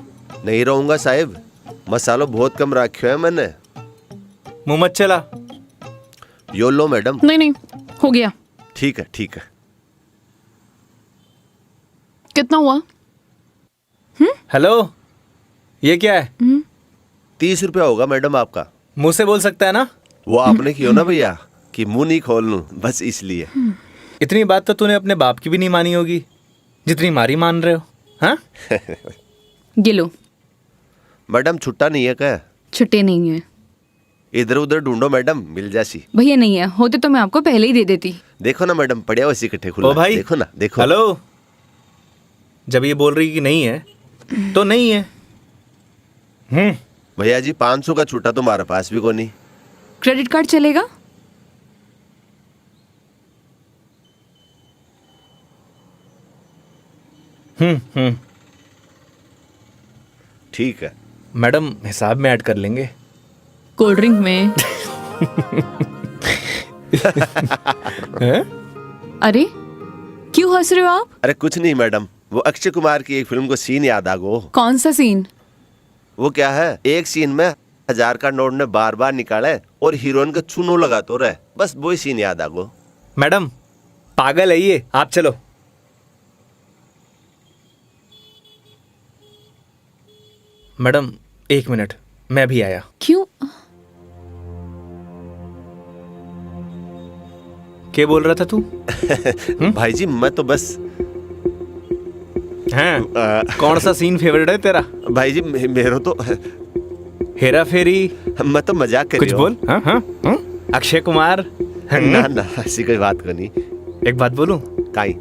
नहीं रहूंगा साहिब, मसालो बहुत कम रखियो है मैंने। मुंह मत चला। यो लो मैडम। नहीं नहीं, हो गया। ठीक है ठीक है। कितना हुआ? हेलो, ये क्या है? 30 रुपया होगा मैडम आपका। मुंह से बोल सकता है ना? वो आपने क्यों ना भैया कि मुंह नहीं खोल लूं, बस इसलिए। इतनी बात तो तूने अपने बाप की भी नहीं मानी होगी जितनी हमारी मान रहे हो। हाँ? ये लो। मैडम छुट्टा नहीं है क्या? छुट्टे नहीं है। इधर उधर ढूंढो मैडम, मिल जासी। भैया नहीं है, होते तो मैं आपको पहले ही दे देती। देखो ना मैडम, पड़िया वैसे इकट्ठे खुला। ओ भाई, देखो ना, देखो। हेलो, जब ये बोल रही कि नहीं है तो नहीं है। भैया जी 500 का छुट्टा तो हमारे पास भी को नहीं। क्रेडिट कार्ड चलेगा? ठीक है मैडम, हिसाब में ऐड कर लेंगे। कोल्ड ड्रिंक में। हैं? अरे क्यों हंस रहे हो आप? अरे कुछ नहीं मैडम, वो अक्षय कुमार की एक फिल्म को सीन याद आ गो। कौन सा सीन? वो क्या है, एक सीन में 1000 का नोट ने बार बार निकाले और हीरोइन का चूनो लगा तो रहे, बस वही सीन याद आ गो। मैडम, पागल है ये, आप चलो। मैडम 1 मिनट, मैं भी आया। क्यों? क्या बोल रहा था तू? भाई जी मैं तो बस हैं? कौन सा सीन फेवरेट है तेरा? भाई जी मेरा तो हेरा फेरी, मैं तो मजाक कर कुछ रही बोल। हाँ हाँ हाँ? अक्षय कुमार। ना ना ऐसी कोई बात को नहीं। एक बात बोलूं, काई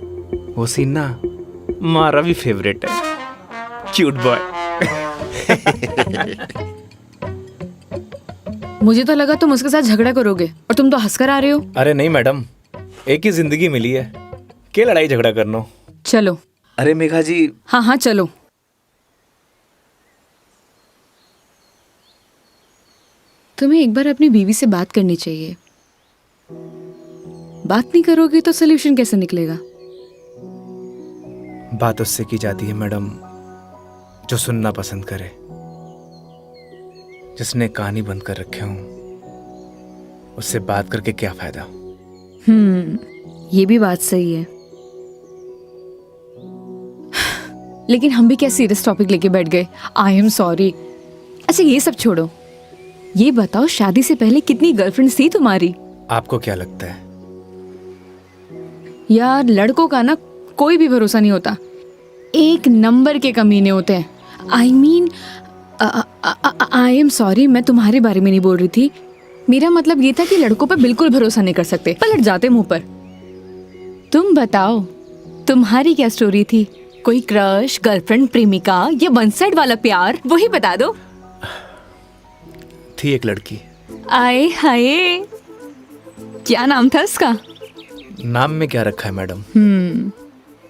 वो सीन ना मारा भी फेवरेट है। Cute boy. मुझे तो लगा तुम उसके साथ झगड़ा करोगे और तुम तो हंसकर आ रहे हो। अरे नहीं मैडम, एक ही जिंदगी मिली है, क्या लड़ाई झगड़ा करना। चलो। अरे मेघा जी। हाँ हाँ चलो। तुम्हें एक बार अपनी बीवी से बात करनी चाहिए। बात नहीं करोगे तो सोल्यूशन कैसे निकलेगा? बात उससे की जाती है मैडम जो सुनना पसंद करे, जिसने कहानी बंद कर रखे हूं। उससे बात करके क्या फायदा। ये भी बात सही है। लेकिन हम भी क्या सीरियस टॉपिक लेके बैठ गए। आई एम सॉरी। अच्छा ये सब छोड़ो, ये बताओ शादी से पहले कितनी गर्लफ्रेंड थी तुम्हारी? आपको क्या लगता है? यार लड़कों का ना कोई भी भरोसा नहीं होता, एक नंबर के कमीने होते हैं। I mean I am sorry, मैं तुम्हारे बारे में नहीं बोल रही थी। मेरा मतलब ये था कि लड़कों पर बिल्कुल भरोसा नहीं कर सकते, पलट जाते मुंह पर। तुम बताओ तुम्हारी क्या स्टोरी थी? कोई क्रश, गर्लफ्रेंड, प्रेमिका या वन साइड वाला प्यार? वही बता दो। थी एक लड़की। आए हाय, क्या नाम था उसका? नाम में क्या रखा है मैडम?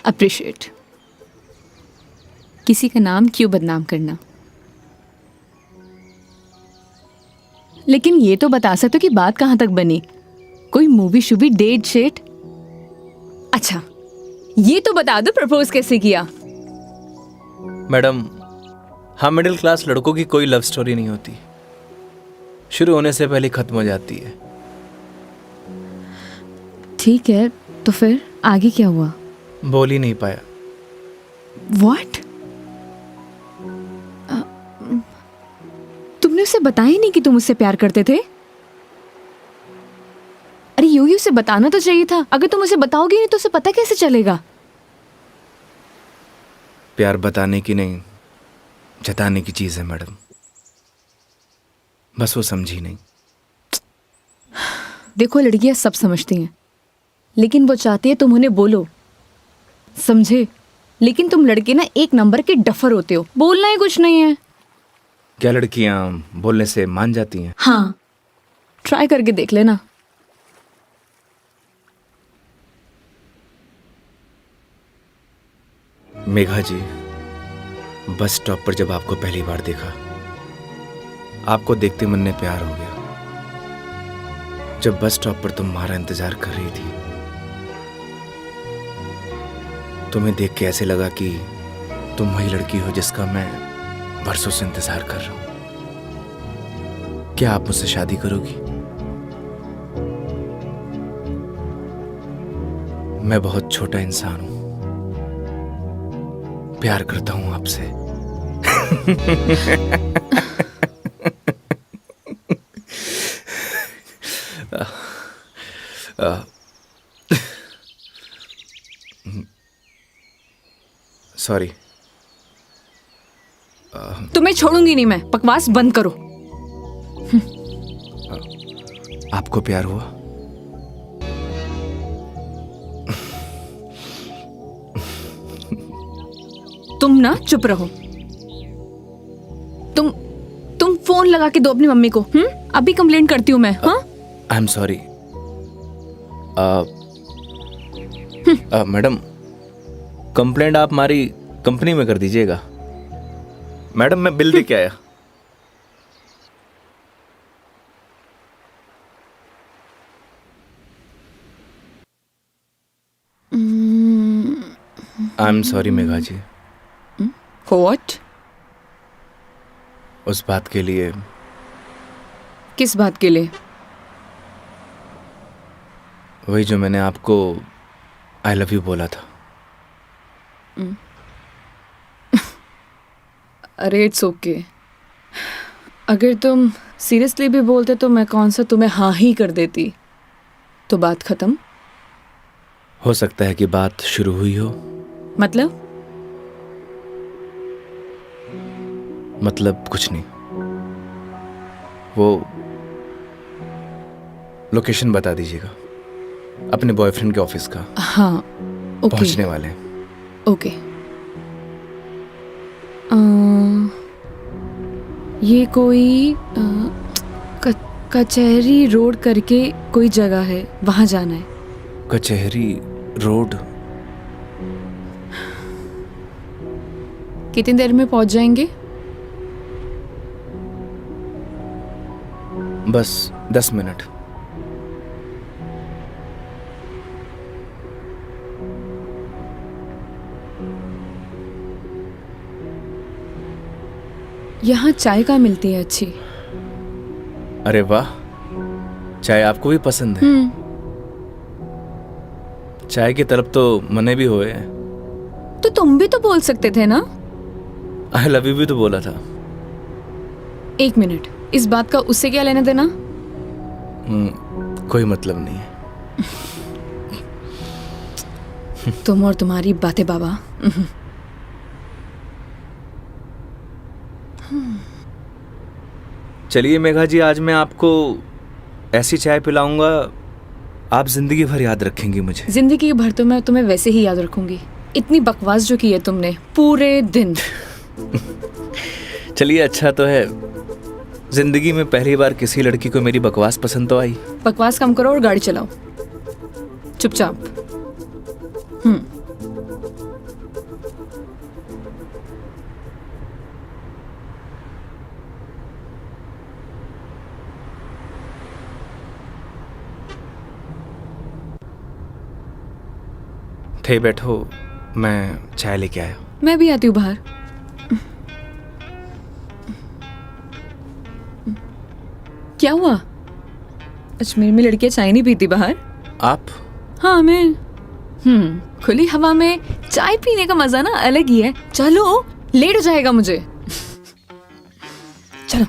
अप्रिशिएट। किसी का नाम क्यों बदनाम करना। लेकिन ये तो बता सकते हो कि बात कहां तक बनी? कोई मूवी शूवी, डेट शेट? अच्छा ये तो बता दो प्रपोज कैसे किया? मैडम, हम मिडिल क्लास लड़कों की कोई लव स्टोरी नहीं होती, शुरू होने से पहले खत्म हो जाती है। ठीक है, तो फिर आगे क्या हुआ? बोल ही नहीं पाया। व्हाट? तुमने उसे बताया नहीं कि तुम उससे प्यार करते थे? अरे योगी उसे बताना तो चाहिए था। अगर तुम उसे बताओगे नहीं तो उसे पता कैसे चलेगा? प्यार बताने की नहीं, जताने की चीज है मैडम, बस वो समझी नहीं। देखो लड़कियां सब समझती हैं, लेकिन वो चाहती है तुम उन्हें बोलो, समझे? लेकिन तुम लड़के ना एक नंबर के डफर होते हो, बोलना ही कुछ नहीं है। क्या लड़कियां बोलने से मान जाती हैं? हाँ, ट्राई करके देख लेना। मेघा जी, बस स्टॉप पर जब आपको पहली बार देखा, आपको देखते मन में प्यार हो गया। जब बस स्टॉप पर तुम्हारा इंतजार कर रही थी, तुम्हें देख के ऐसे लगा कि तुम वही लड़की हो जिसका मैं बरसों से इंतजार कर रहा हूं। क्या आप मुझसे शादी करोगी? मैं बहुत छोटा इंसान हूं, प्यार करता हूं आपसे। सॉरी। तुम्हें छोड़ूंगी नहीं मैं, बकवास बंद करो। आपको प्यार हुआ? तुम ना चुप रहो। तुम फोन लगा के दो अपनी मम्मी को। अभी कंप्लेंट करती हूँ मैं। हाँ, आई एम सॉरी। मैडम, कंप्लेंट आप हमारी कंपनी में कर दीजिएगा। मैडम मैं बिल दे के आया। I am sorry Megha ji. What? उस बात के लिए। किस बात के लिए? वही जो मैंने आपको आई लव यू बोला था। अरे इट्स ओके। अगर तुम सीरियसली भी बोलते तो मैं कौन सा तुम्हें हाँ ही कर देती, तो बात खत्म। हो सकता है कि बात शुरू हुई हो। मतलब मतलब कुछ नहीं, वो लोकेशन बता दीजिएगा अपने बॉयफ्रेंड के ऑफिस का। हाँ ओके पहुंचने वाले हैं। ओके। ये कोई कचहरी रोड करके कोई जगह है, वहाँ जाना है। कचहरी रोड। कितनी देर में पहुँच जाएंगे? बस 10 मिनट। यहाँ चाय का मिलती है अच्छी। अरे वाह, चाय आपको भी पसंद है? चाय की तरफ तो मने भी हुए हैं। तो तुम भी तो बोल सकते थे ना। आई लव यू भी तो बोला था। 1 मिनट, इस बात का उससे क्या लेना देना? कोई मतलब नहीं है। तुम और तुम्हारी बातें बाबा। चलिए मेघा जी, आज मैं आपको ऐसी चाय पिलाऊंगा आप जिंदगी भर याद रखेंगी मुझे। जिंदगी भर तो मैं तुम्हें वैसे ही याद रखूंगी। इतनी बकवास जो की है तुमने पूरे दिन। चलिए अच्छा तो है, जिंदगी में पहली बार किसी लड़की को मेरी बकवास पसंद तो आई। बकवास कम करो और गाड़ी चलाओ चुपचाप। थे बैठो, मैं चाय लेके आया। मैं भी आती हूँ बाहर। क्या हुआ? अजमेर में लड़कियां चाय नहीं पीती बाहर? आप? हाँ मैं। खुली हवा में चाय पीने का मजा ना अलग ही है। चलो, लेट हो जाएगा मुझे। चलो।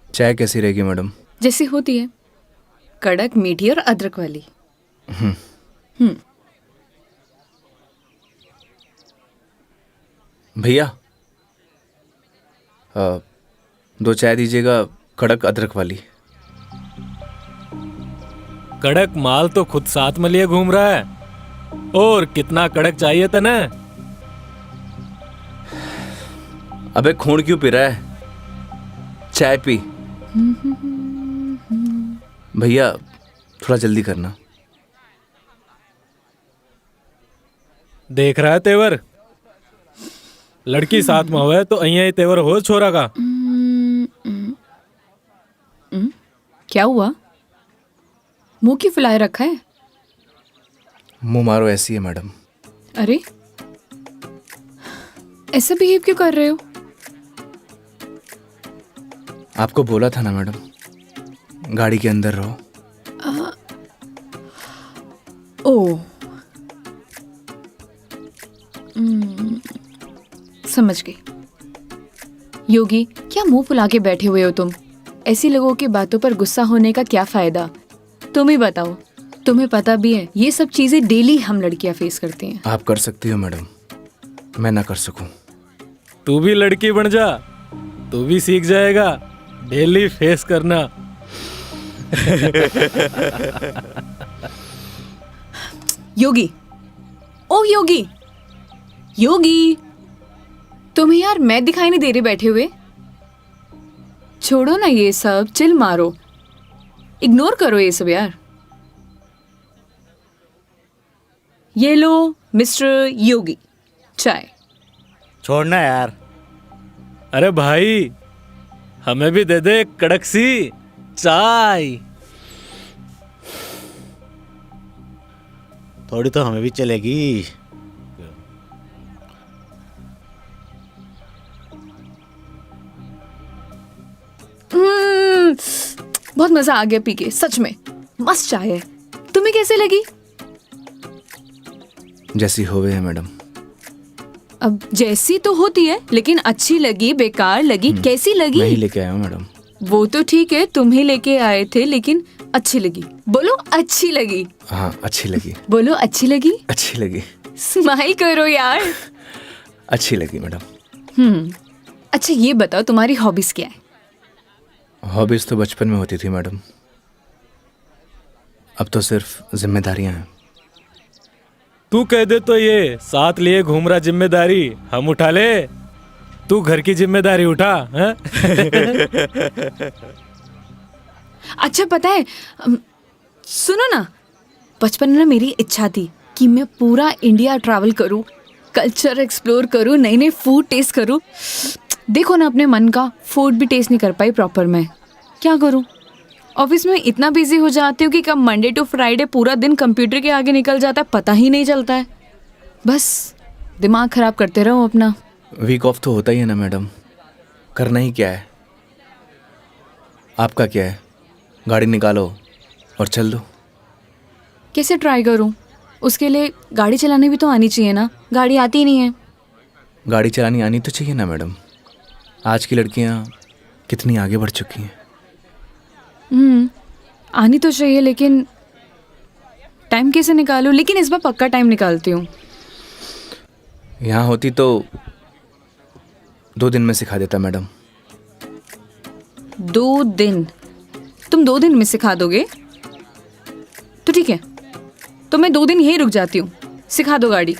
चाय कैसी रहेगी मैडम? जैसी होती है, कड़क, मीठी और अदरक वाली। भैया 2 चाय दीजिएगा, कड़क अदरक वाली। कड़क माल तो खुद साथ में लिए घूम रहा है। और कितना कड़क चाहिए तने? अबे खून क्यों पी रहा है? चाय पी। भैया थोड़ा जल्दी करना। देख रहा है तेवर? लड़की साथ में हुए तो अहिया ही तेवर हो छोरा का। क्या हुआ? मुंह क्यों फुलाए रखा है? मुंह मारो ऐसी है मैडम। अरे ऐसा बिहेव क्यों कर रहे हो? आपको बोला था ना मैडम, गाड़ी के अंदर रहो। ओ समझ गई। योगी, क्या मुंह फुला के बैठे हुए हो तुम? ऐसी लोगों की बातों पर गुस्सा होने का क्या फायदा? तुम ही बताओ। तुम्हें पता भी है ये सब चीजें डेली हम लड़कियां फेस करती हैं। आप कर सकती हो मैडम, मैं ना कर सकूं। तू भी लड़की बन जा, तू भी सीख जाएगा डेली फेस करना। योगी, ओ योगी, योगी, तुम्हें यार मैं दिखाई नहीं दे रही बैठे हुए? छोड़ो ना ये सब, चिल मारो, इग्नोर करो ये सब यार। ये लो मिस्टर योगी, चाय। छोड़ना यार। अरे भाई, हमें भी दे दे कड़क सी चाय। थोड़ी तो हमें भी चलेगी। बहुत मजा आ गया पी के, सच में मस्त चाय है। तुम्हें कैसे लगी? जैसी होवे है मैडम। अब जैसी तो होती है, लेकिन अच्छी लगी, बेकार लगी, कैसी लगी? मैं ही लेके आया हूँ मैडम। वो तो ठीक है, तुम ही लेके आए थे, लेकिन अच्छी लगी। बोलो अच्छी लगी। हाँ अच्छी लगी। बोलो अच्छी लगी। अच्छी लगी। स्माइल करो यार। अच्छी लगी मैडम। अच्छा ये बताओ तुम्हारी हॉबीज क्या है? हॉबीज तो बचपन में होती थी मैडम, अब तो सिर्फ जिम्मेदारियां हैं। तू कह दे तो ये साथ लिए घूम रहा जिम्मेदारी हम उठा ले, तू घर की जिम्मेदारी उठा है? अच्छा पता है, सुनो ना, बचपन में मेरी इच्छा थी कि मैं पूरा इंडिया ट्रैवल करूं, कल्चर एक्सप्लोर करूं, नई नई फूड टेस्ट करूं। देखो ना, अपने मन का फूड भी टेस्ट नहीं कर पाई प्रॉपर मैं। क्या करूं? ऑफिस में इतना बिजी हो जाती हूँ कि कब मंडे टू फ्राइडे पूरा दिन कंप्यूटर के आगे निकल जाता है पता ही नहीं चलता है। बस दिमाग खराब करते रहो अपना। वीक ऑफ तो होता ही है ना मैडम, करना ही क्या है। आपका क्या है, गाड़ी निकालो और चल दो। कैसे ट्राई करूं? उसके लिए गाड़ी चलानी भी तो आनी चाहिए ना, गाड़ी आती ही नहीं है। गाड़ी चलानी आनी तो चाहिए ना मैडम, आज की लड़कियां कितनी आगे बढ़ चुकी हैं। आनी तो चाहिए, लेकिन टाइम कैसे निकालूं? लेकिन इस बार पक्का टाइम निकालती हूँ। यहाँ होती तो 2 दिन में सिखा देता मैडम। 2 दिन? तुम 2 दिन में सिखा दोगे? तो ठीक है, तो मैं 2 दिन यहीं रुक जाती हूँ, सिखा दो गाड़ी।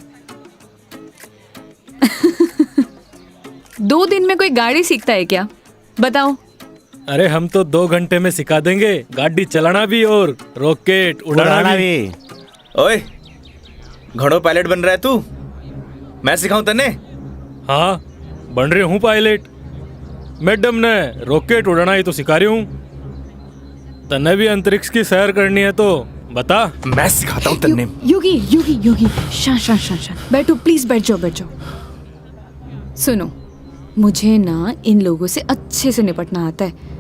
2 दिन में कोई गाड़ी सीखता है क्या? बताओ। अरे हम तो 2 घंटे में सिखा देंगे, गाड़ी चलाना भी और रॉकेट उड़ाना भी। ओए घोड़ो पायलट बन रहा है तू? मैं सिखाऊं तन्ने? हाँ बन रही हूँ पायलट। मैडम ने रॉकेट उड़ाना ही तो सिखा रही हूँ। तन्ने भी अंतरिक्ष की सैर करनी है तो बता। मैं सिखाता हूँ तन्ने। योगी योगी योगी, शांत शांत शांत शांत, बैठो प्लीज, बैठ जाओ बैठ जाओ। सुनो, मुझे ना इन लोगों से अच्छे से निपटना आता है।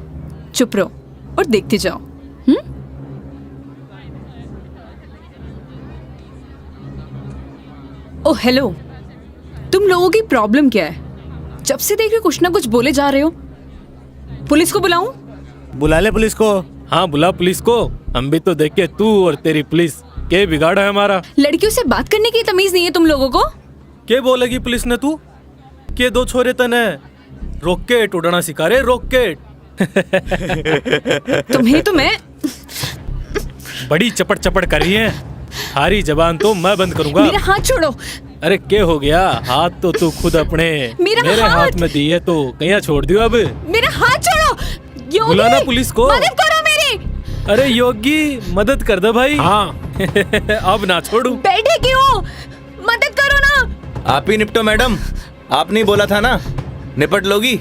चुप रहो और देखते जाओ। ओ हेलो, तुम लोगों की प्रॉब्लम क्या है? जब से देख रहे कुछ ना कुछ बोले जा रहे हो। पुलिस को बुलाऊं? बुला ले पुलिस को। हाँ बुला पुलिस को, हम भी तो देखे तू और तेरी पुलिस के बिगाड़ा है हमारा। लड़कियों से बात करने की तमीज नहीं है तुम लोगों को? के बोलेगी पुलिस ने तू के 2 छोरे तने रॉकेट उड़ाना सिखा रहे, रॉकेट। तुम्हें तो मैं बड़ी चपड़ चपड़ कर रही है, हारी जबान तो मैं बंद करूंगा। मेरा हाथ छोड़ो। अरे क्या हो गया? हाथ तो तू खुद अपने मेरे हाथ में दी है तो कहीं छोड़ दियो अब। मेरा हाथ छोड़ो। योगी, बुलाना पुलिस को। मदद करो मेरी। अरे योगी मदद कर दे भाई। हाँ अब ना छोड़ू। बैठे क्यों? मदद करो ना। आप ही निपटो मैडम, आपने बोला था ना निपट लोगी।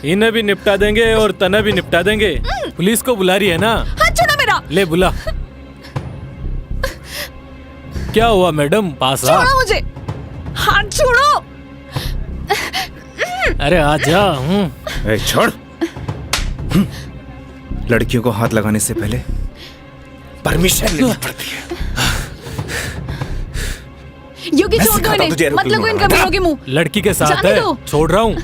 इन्हें भी निपटा देंगे और तने भी निपटा देंगे। पुलिस को बुला रही है ना? हाथ छोड़ो मेरा। ले बुला। क्या हुआ मैडम? पास आ। छोड़ो मुझे, हाथ छोड़ो। अरे आ जा। ए, छोड़। लड़कियों को हाथ लगाने से पहले परमिशन लेनी पड़ती है। योगी छोड़ दो इन्हें, मत लगो इन कमीनों के मुंह। लड़की के साथ जाने है, दो। छोड़ रहा हूँ।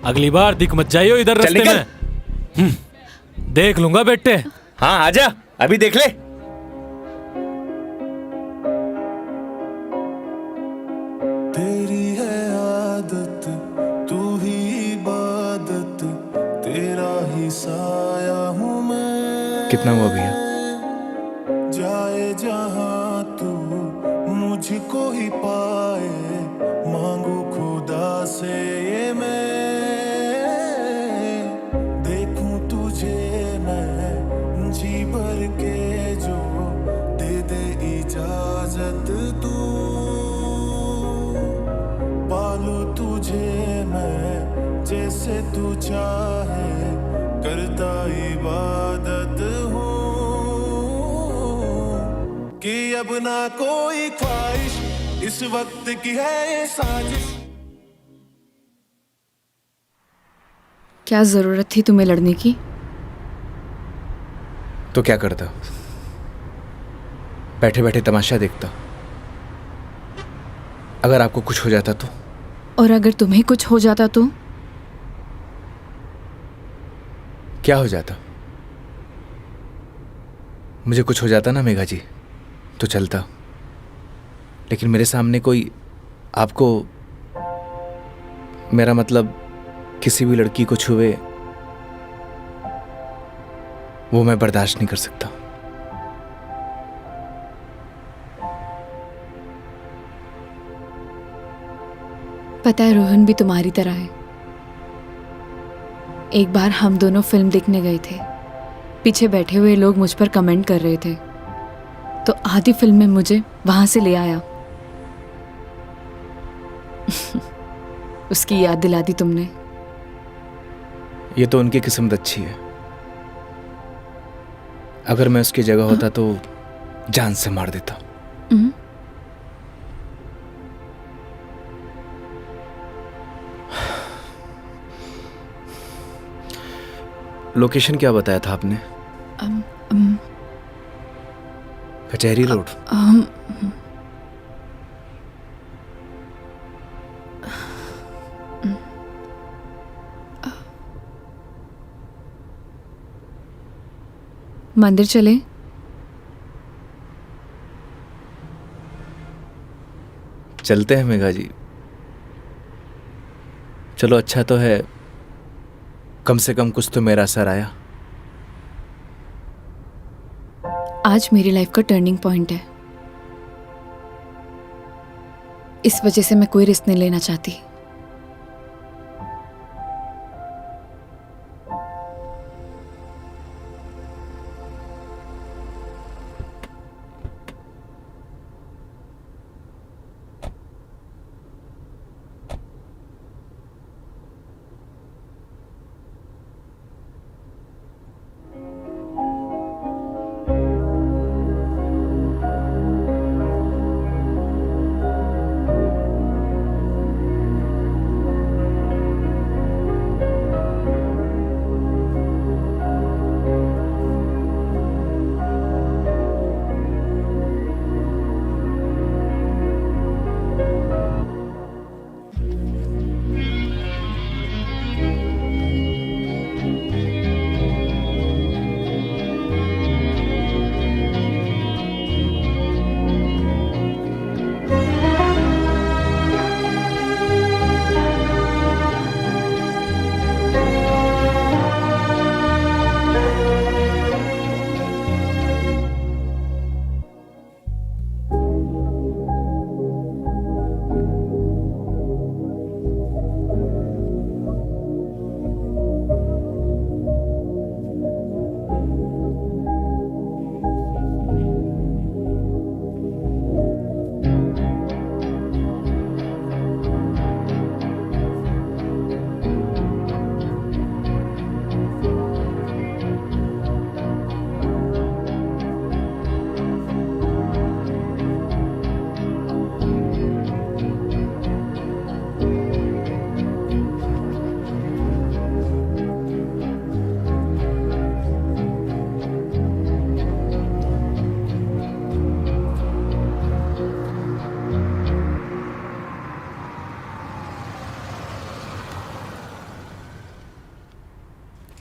अगली बार दिख मत जाइयो इधर रास्ते में। देख लूंगा बेटे। हाँ आजा, अभी देख ले। तेरी है आदत, तू ही इबादत, तेरा ही साया हूँ मैं। कितना हुआ भैया? जाए जहाँ तू मुझको ही पाए, मांगू खुदा से ये मैं। देखूं तुझे मैं जी भर के, जो दे दे इजाजत तू। पालू तुझे मैं जैसे तू चाहे, करता इबादत हूँ कि अब ना कोई ख्वाहिश इस वक्त की है ये साजिश। क्या जरूरत थी तुम्हें लड़ने की? तो क्या करता? बैठे बैठे तमाशा देखता। अगर आपको कुछ हो जाता तो? और अगर तुम्हें कुछ हो जाता तो? क्या हो जाता? मुझे कुछ हो जाता ना मेघा जी तो चलता, लेकिन मेरे सामने कोई आपको, मेरा मतलब किसी भी लड़की को छुए, वो मैं बर्दाश्त नहीं कर सकता। पता है रोहन भी तुम्हारी तरह है। एक बार हम दोनों फिल्म देखने गए थे। पीछे बैठे हुए लोग मुझ पर कमेंट कर रहे थे, तो आधी फिल्म में मुझे वहां से ले आया। उसकी याद दिला दी तुमने। ये तो उनकी किस्मत अच्छी है। अगर मैं उसकी जगह होता तो जान से मार देता। लोकेशन क्या बताया था आपने? कचहरी रोड। मंदिर चले? चलते हैं मेघा जी। चलो अच्छा तो है, कम से कम कुछ तो मेरा असर आया। आज मेरी लाइफ का टर्निंग पॉइंट है। इस वजह से मैं कोई रिस्क नहीं लेना चाहती।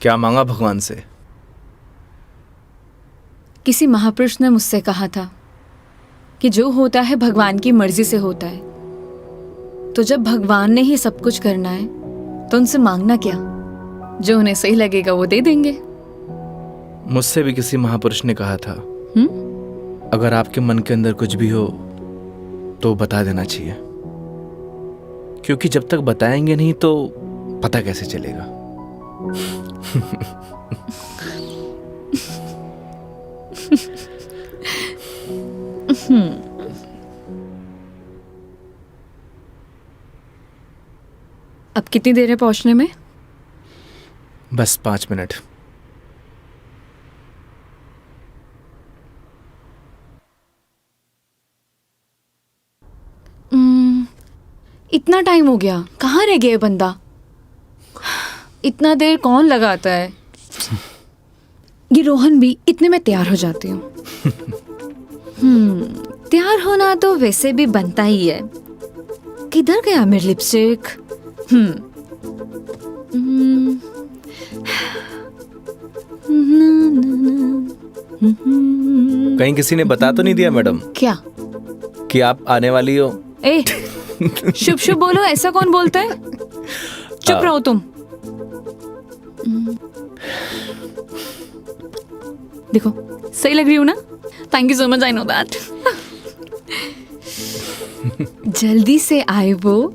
क्या मांगा भगवान से? किसी महापुरुष ने मुझसे कहा था कि जो होता है भगवान की मर्जी से होता है। तो जब भगवान ने ही सब कुछ करना है तो उनसे मांगना क्या? जो उन्हें सही लगेगा वो दे देंगे। मुझसे भी किसी महापुरुष ने कहा था, अगर आपके मन के अंदर कुछ भी हो तो बता देना चाहिए, क्योंकि जब तक बताएंगे नहीं तो पता कैसे चलेगा। अब कितनी देर है पहुंचने में? बस 5 मिनट। इतना टाइम हो गया, कहाँ रह गया ये बंदा? इतना देर कौन लगाता है? ये रोहन भी, इतने में तैयार हो जाती हूँ। तैयार होना तो वैसे भी बनता ही है। किधर गया मेरी लिपस्टिक? कहीं किसी ने बता तो नहीं दिया मैडम क्या? कि आप आने वाली हो? ए, शुभ शुभ बोलो, ऐसा कौन बोलता है? चुप रहो तुम। देखो, सही लग रही हूँ ना? Thank you so much, I know that. जल्दी से आए वो।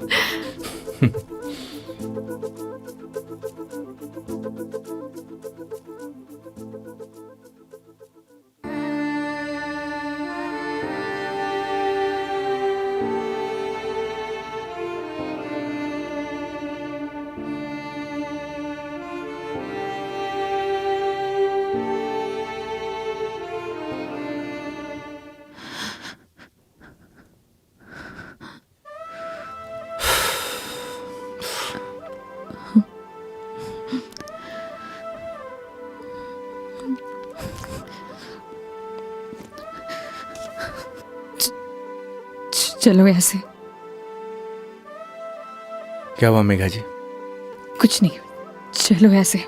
चलो ऐसे। क्या हुआ मेघा जी? कुछ नहीं, चलो ऐसे।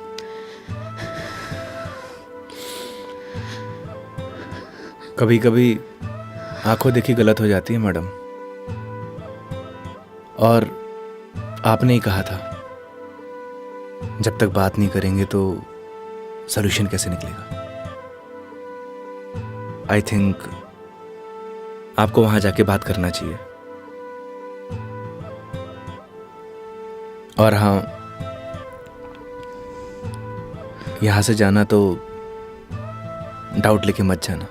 कभी कभी आंखों देखी गलत हो जाती है मैडम, और आपने ही कहा था जब तक बात नहीं करेंगे तो सॉल्यूशन कैसे निकलेगा। आई थिंक आपको वहां जाके बात करना चाहिए। और हाँ, यहां से जाना तो डाउट लेके मत जाना।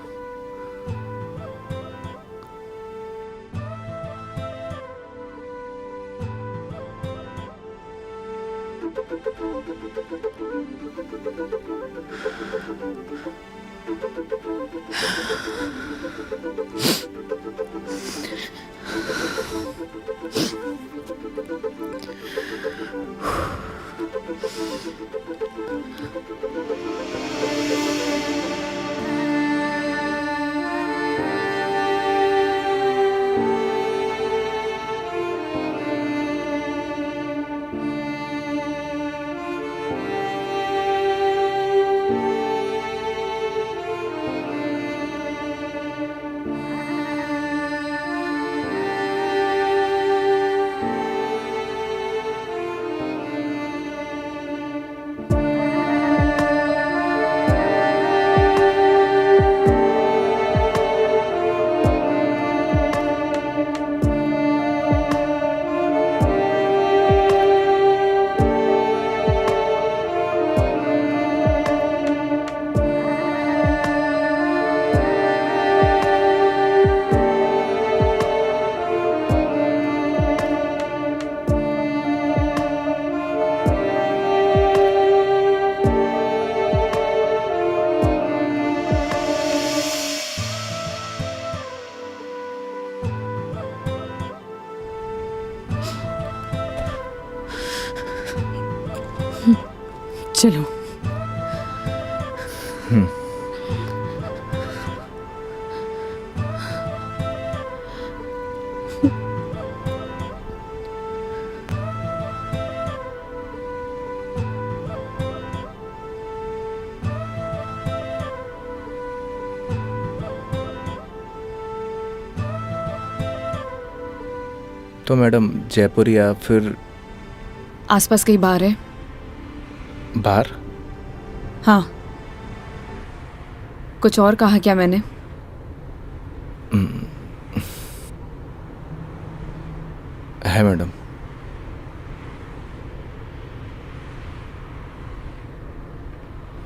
चलो। तो मैडम जयपुर या फिर आसपास कहीं बार है? बाहर? हाँ। कुछ और कहा क्या मैंने? है मैडम।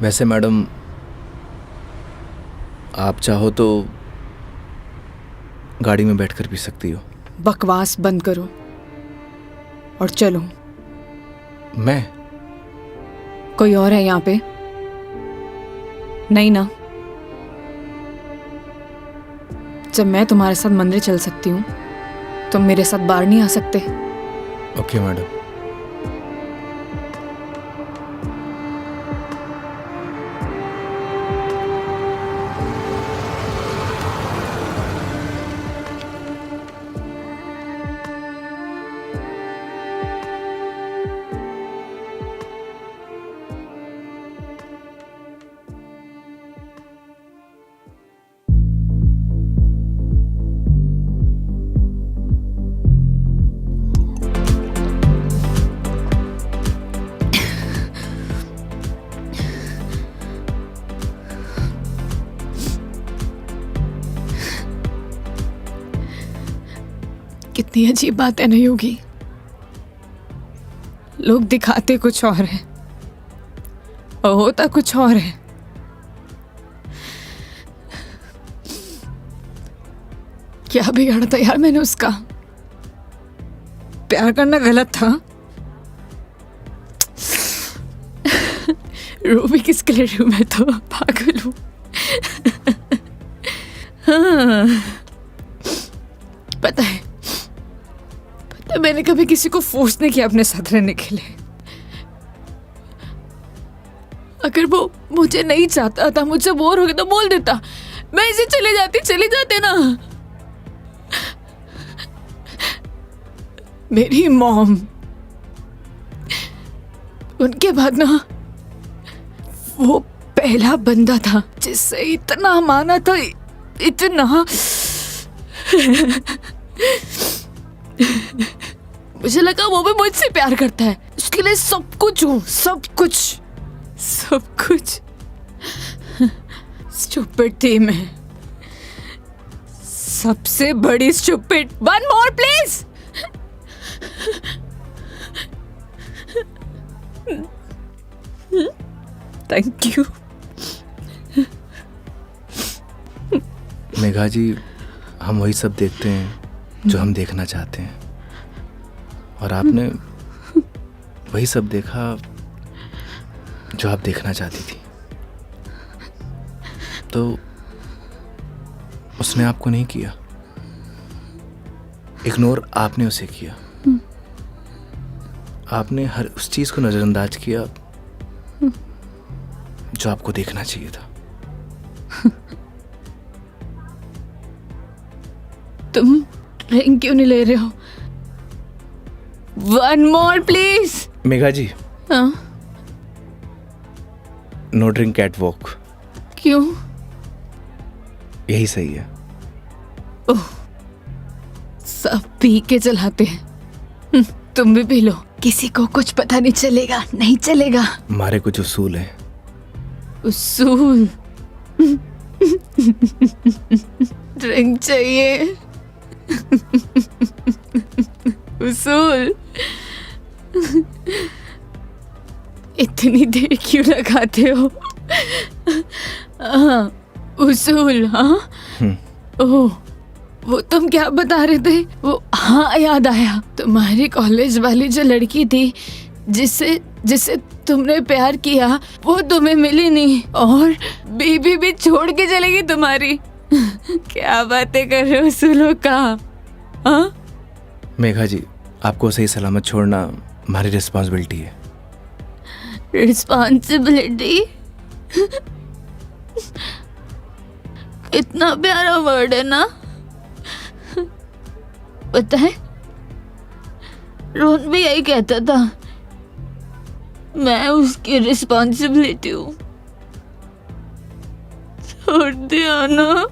वैसे मैडम आप चाहो तो गाड़ी में बैठकर पी सकती हो। बकवास बंद करो और चलो। मैं? कोई और है यहाँ पे? नहीं ना? जब मैं तुम्हारे साथ मंदिर चल सकती हूँ, तुम मेरे साथ बाहर नहीं आ सकते? Okay madam. कितनी अजीब बात है ना योगी। लोग दिखाते कुछ और है और होता कुछ और है। क्या बिगाड़ा था यार मैंने उसका? प्यार करना गलत था। रो भी किसके लिए रही हूं, मैं तो पागल हूं। हाँ, पता है मैंने कभी किसी को फोर्स नहीं किया अपने साथ रहने के लिए। अगर वो मुझे नहीं चाहता था, मुझे बोर हो गया तो बोल देता, मैं इसे चले जाते ना। मेरी मॉम, उनके बाद ना वो पहला बंदा था जिससे इतना माना था, इतना। मुझे लगा वो भी मुझसे प्यार करता है, उसके लिए सब कुछ हूँ, सब कुछ। स्टूपिड थी मैं, सबसे बड़ी stupid. One more please. Thank you. Megha ji, हम वही सब देखते हैं जो हम देखना चाहते हैं, और आपने वही सब देखा जो आप देखना चाहती थी। तो उसने आपको नहीं किया, इग्नोर आपने उसे किया। आपने हर उस चीज को नजरअंदाज किया जो आपको देखना चाहिए था। तुम ड्रिंक क्यों नहीं ले रहे हो? One more please. Megha ji, हाँ? No drink at walk. क्यों? यही सही है। ओह, सब पी के चलाते हैं। तुम भी पी लो, किसी को कुछ पता नहीं चलेगा, नहीं चलेगा। हमारे कुछ उसूल हैं। उसूल? ड्रिंक चाहिए। उसूल? इतनी देर क्यों लगाते हो? हाँ, उसूल। हाँ, ओह, वो तुम क्या बता रहे थे? वो, हाँ याद आया, तुम्हारी कॉलेज वाली जो लड़की थी जिससे तुमने प्यार किया, वो तुम्हें मिली नहीं और बीबी भी छोड़ के चलेगी तुम्हारी। क्या बातें कर रहे हो उसूलों का? हाँ? मेघा जी, आपको सही सलामत छोड़ना हमारी रिस्पॉन्सिबिलिटी है। रिस्पॉन्सिबिलिटी? कितना प्यारा वर्ड है ना। पता है, रोहन भी यही कहता था, मैं उसकी रिस्पॉन्सिबिलिटी हूँ। छोड़ दिया ना?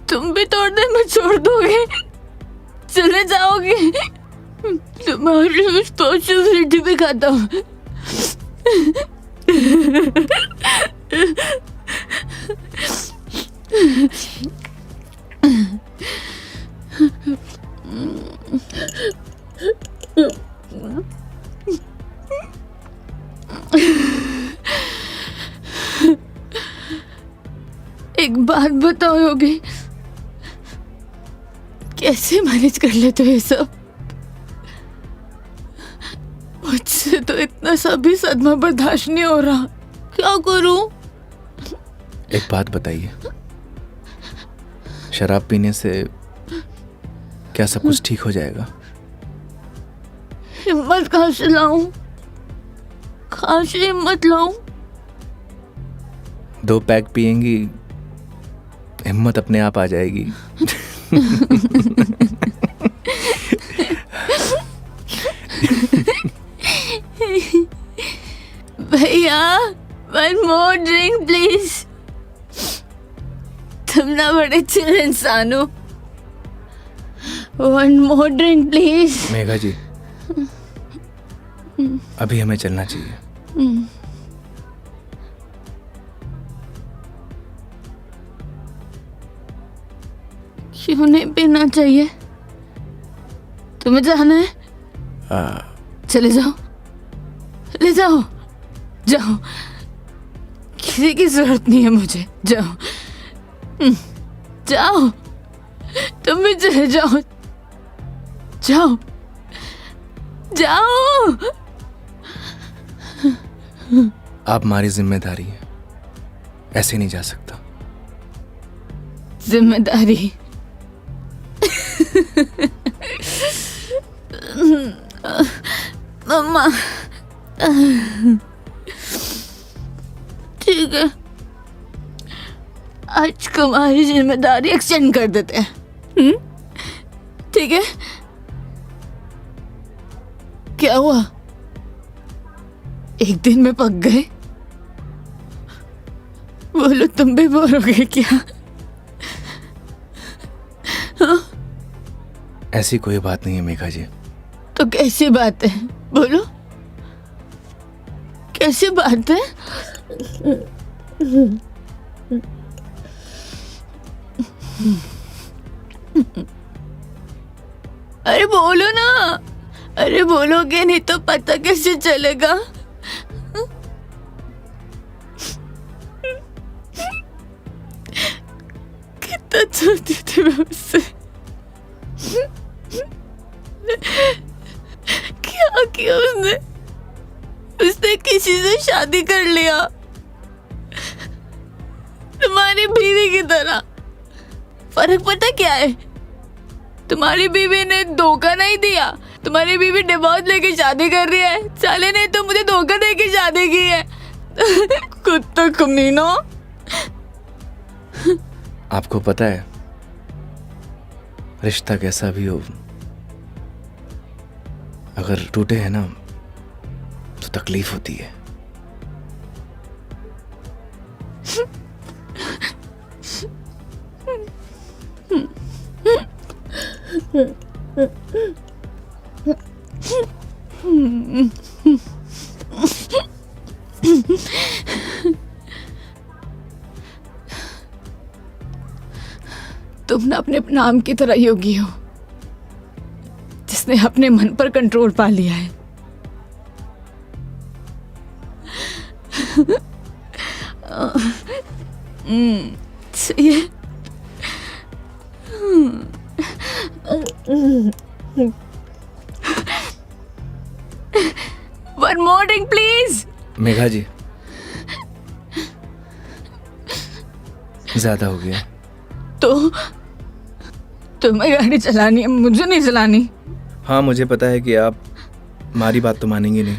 तुम भी थोड़ी देर में छोड़ दोगे, चले जाओगे। तुम्हारी रिस्पॉन्सिबिलिटी भी खत्म। एक बात बताओ योगी, कैसे मैनेज कर लेते हो ये सब? मुझसे तो इतना सा भी सदमा बर्दाश्त नहीं हो रहा, क्या करूं? एक बात बताइए, शराब पीने से क्या सब कुछ ठीक हो जाएगा? हिम्मत कहाँ से लाऊं? कहाँ से हिम्मत लाऊं? 2 पैक पिएंगी, हिम्मत अपने आप आ जाएगी। भैया, 1 more drink प्लीज। तुम ना बड़े चिल इंसान हो। 1 more drink प्लीज। मेघा जी, अभी हमें चलना चाहिए। क्यों नहीं पीना चाहिए? तुम्हें जाना है? चले जाओ, ले जाओ, जाओ। किसी की जरूरत नहीं है मुझे। जाओ, जाओ, तुम भी चले जाओ, जाओ, जाओ। आप हमारी जिम्मेदारी है, ऐसे नहीं जा सकता। जिम्मेदारी? मम्मा, ठीक है, आज तुम्हारी जिम्मेदारी एक्सटेंड कर देते हैं। ठीक है? क्या हुआ? एक दिन में पक गए? बोलो, तुम भी बोर हो गए क्या? ऐसी कोई बात नहीं है मेघा जी। तो कैसी बात है? बोलो, कैसी बात है? अरे बोलो ना, अरे बोलोगे नहीं तो पता कैसे चलेगा? कितना चाहती थी मैं उससे, क्या किया उसने? उसने किसी से शादी कर लिया, तुम्हारी बीवी की तरह। फर्क पता क्या है? तुम्हारी बीवी ने धोखा नहीं दिया, तुम्हारी बीवी डिवोर्स लेके शादी कर रही है। साले ने तो मुझे धोखा दे के शादी की है। कुत्ता कमीना। आपको पता है, रिश्ता कैसा भी हो, अगर टूटे है ना तो तकलीफ होती है। तुम ना अपने नाम की तरह योगी हो, जिसने अपने मन पर कंट्रोल पा लिया है। सही है। One more drink, please. Megha जी, ज्यादा हो गया। तो तुम्हें गाड़ी चलानी है, मुझे नहीं चलानी। हाँ, मुझे पता है कि आप हमारी बात तो मानेंगे नहीं।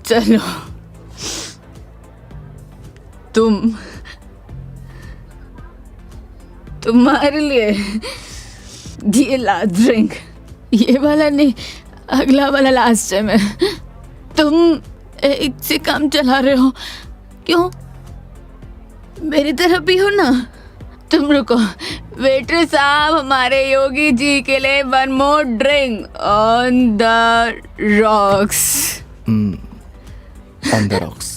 चलो, तुम्हारे लिए ये लास्ट ड्रिंक, ये वाला नहीं, अगला वाला लास्ट है। मैं तुम एक से काम चला रहे हो, क्यों? मेरी तरह भी हो ना। तुम रुको, वेटर साहब, हमारे योगी जी के लिए 1 more drink on the rocks. On the rocks.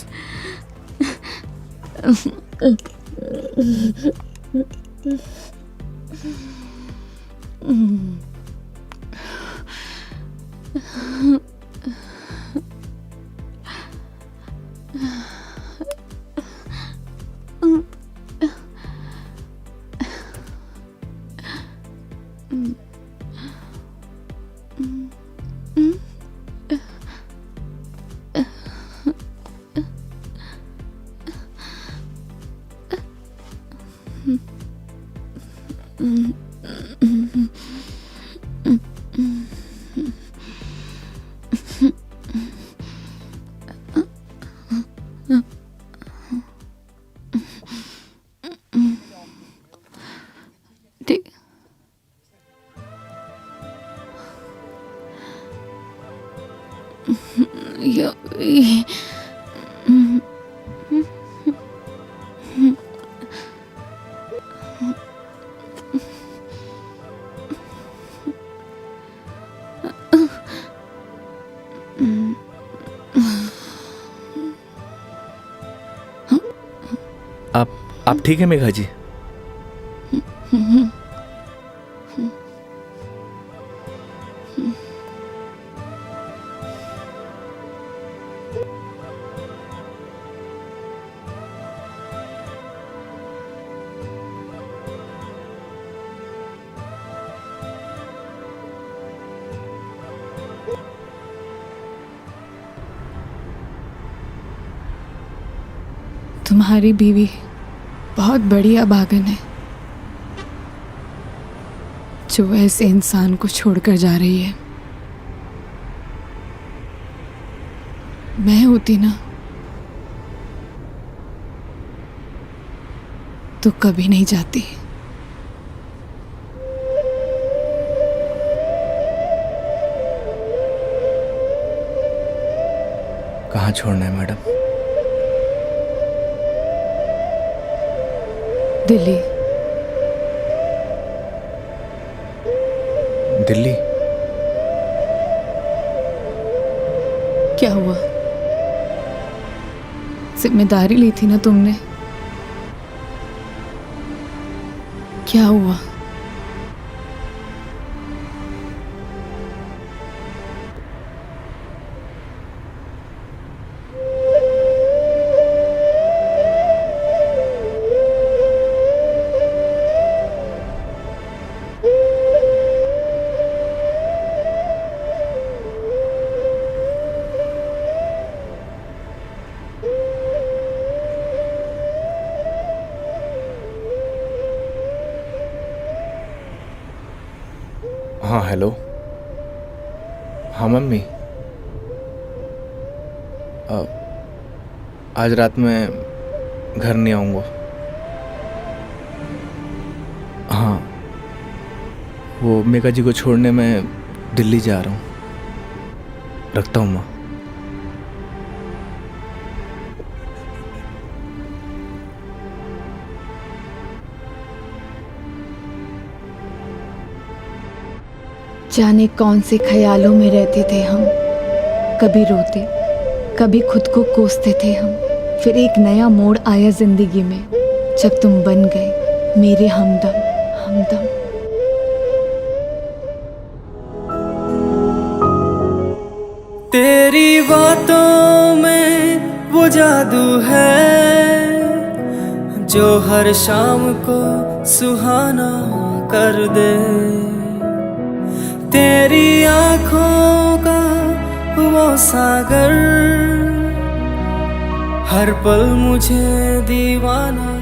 आप ठीक है मेघा जी? तुम्हारी बीवी बहुत बड़ी अभागन है जो ऐसे इंसान को छोड़कर जा रही है। मैं होती ना तो कभी नहीं जाती। कहाँ छोड़ना है मैडम? दिल्ली। दिल्ली? क्या हुआ? जिम्मेदारी ली थी ना तुमने, क्या हुआ? हाँ हेलो। हाँ मम्मी, आज रात में घर नहीं आऊँगा। हाँ, वो मेघा जी को छोड़ने मैं दिल्ली जा रहा हूँ। रखता हूँ माँ। जाने कौन से ख्यालों में रहते थे हम, कभी रोते कभी खुद को कोसते थे हम। फिर एक नया मोड़ आया जिंदगी में जब तुम बन गए मेरे हमदम। हमदम तेरी बातों में वो जादू है जो हर शाम को सुहाना कर दे। तेरी आँखों का वो सागर हर पल मुझे दीवाना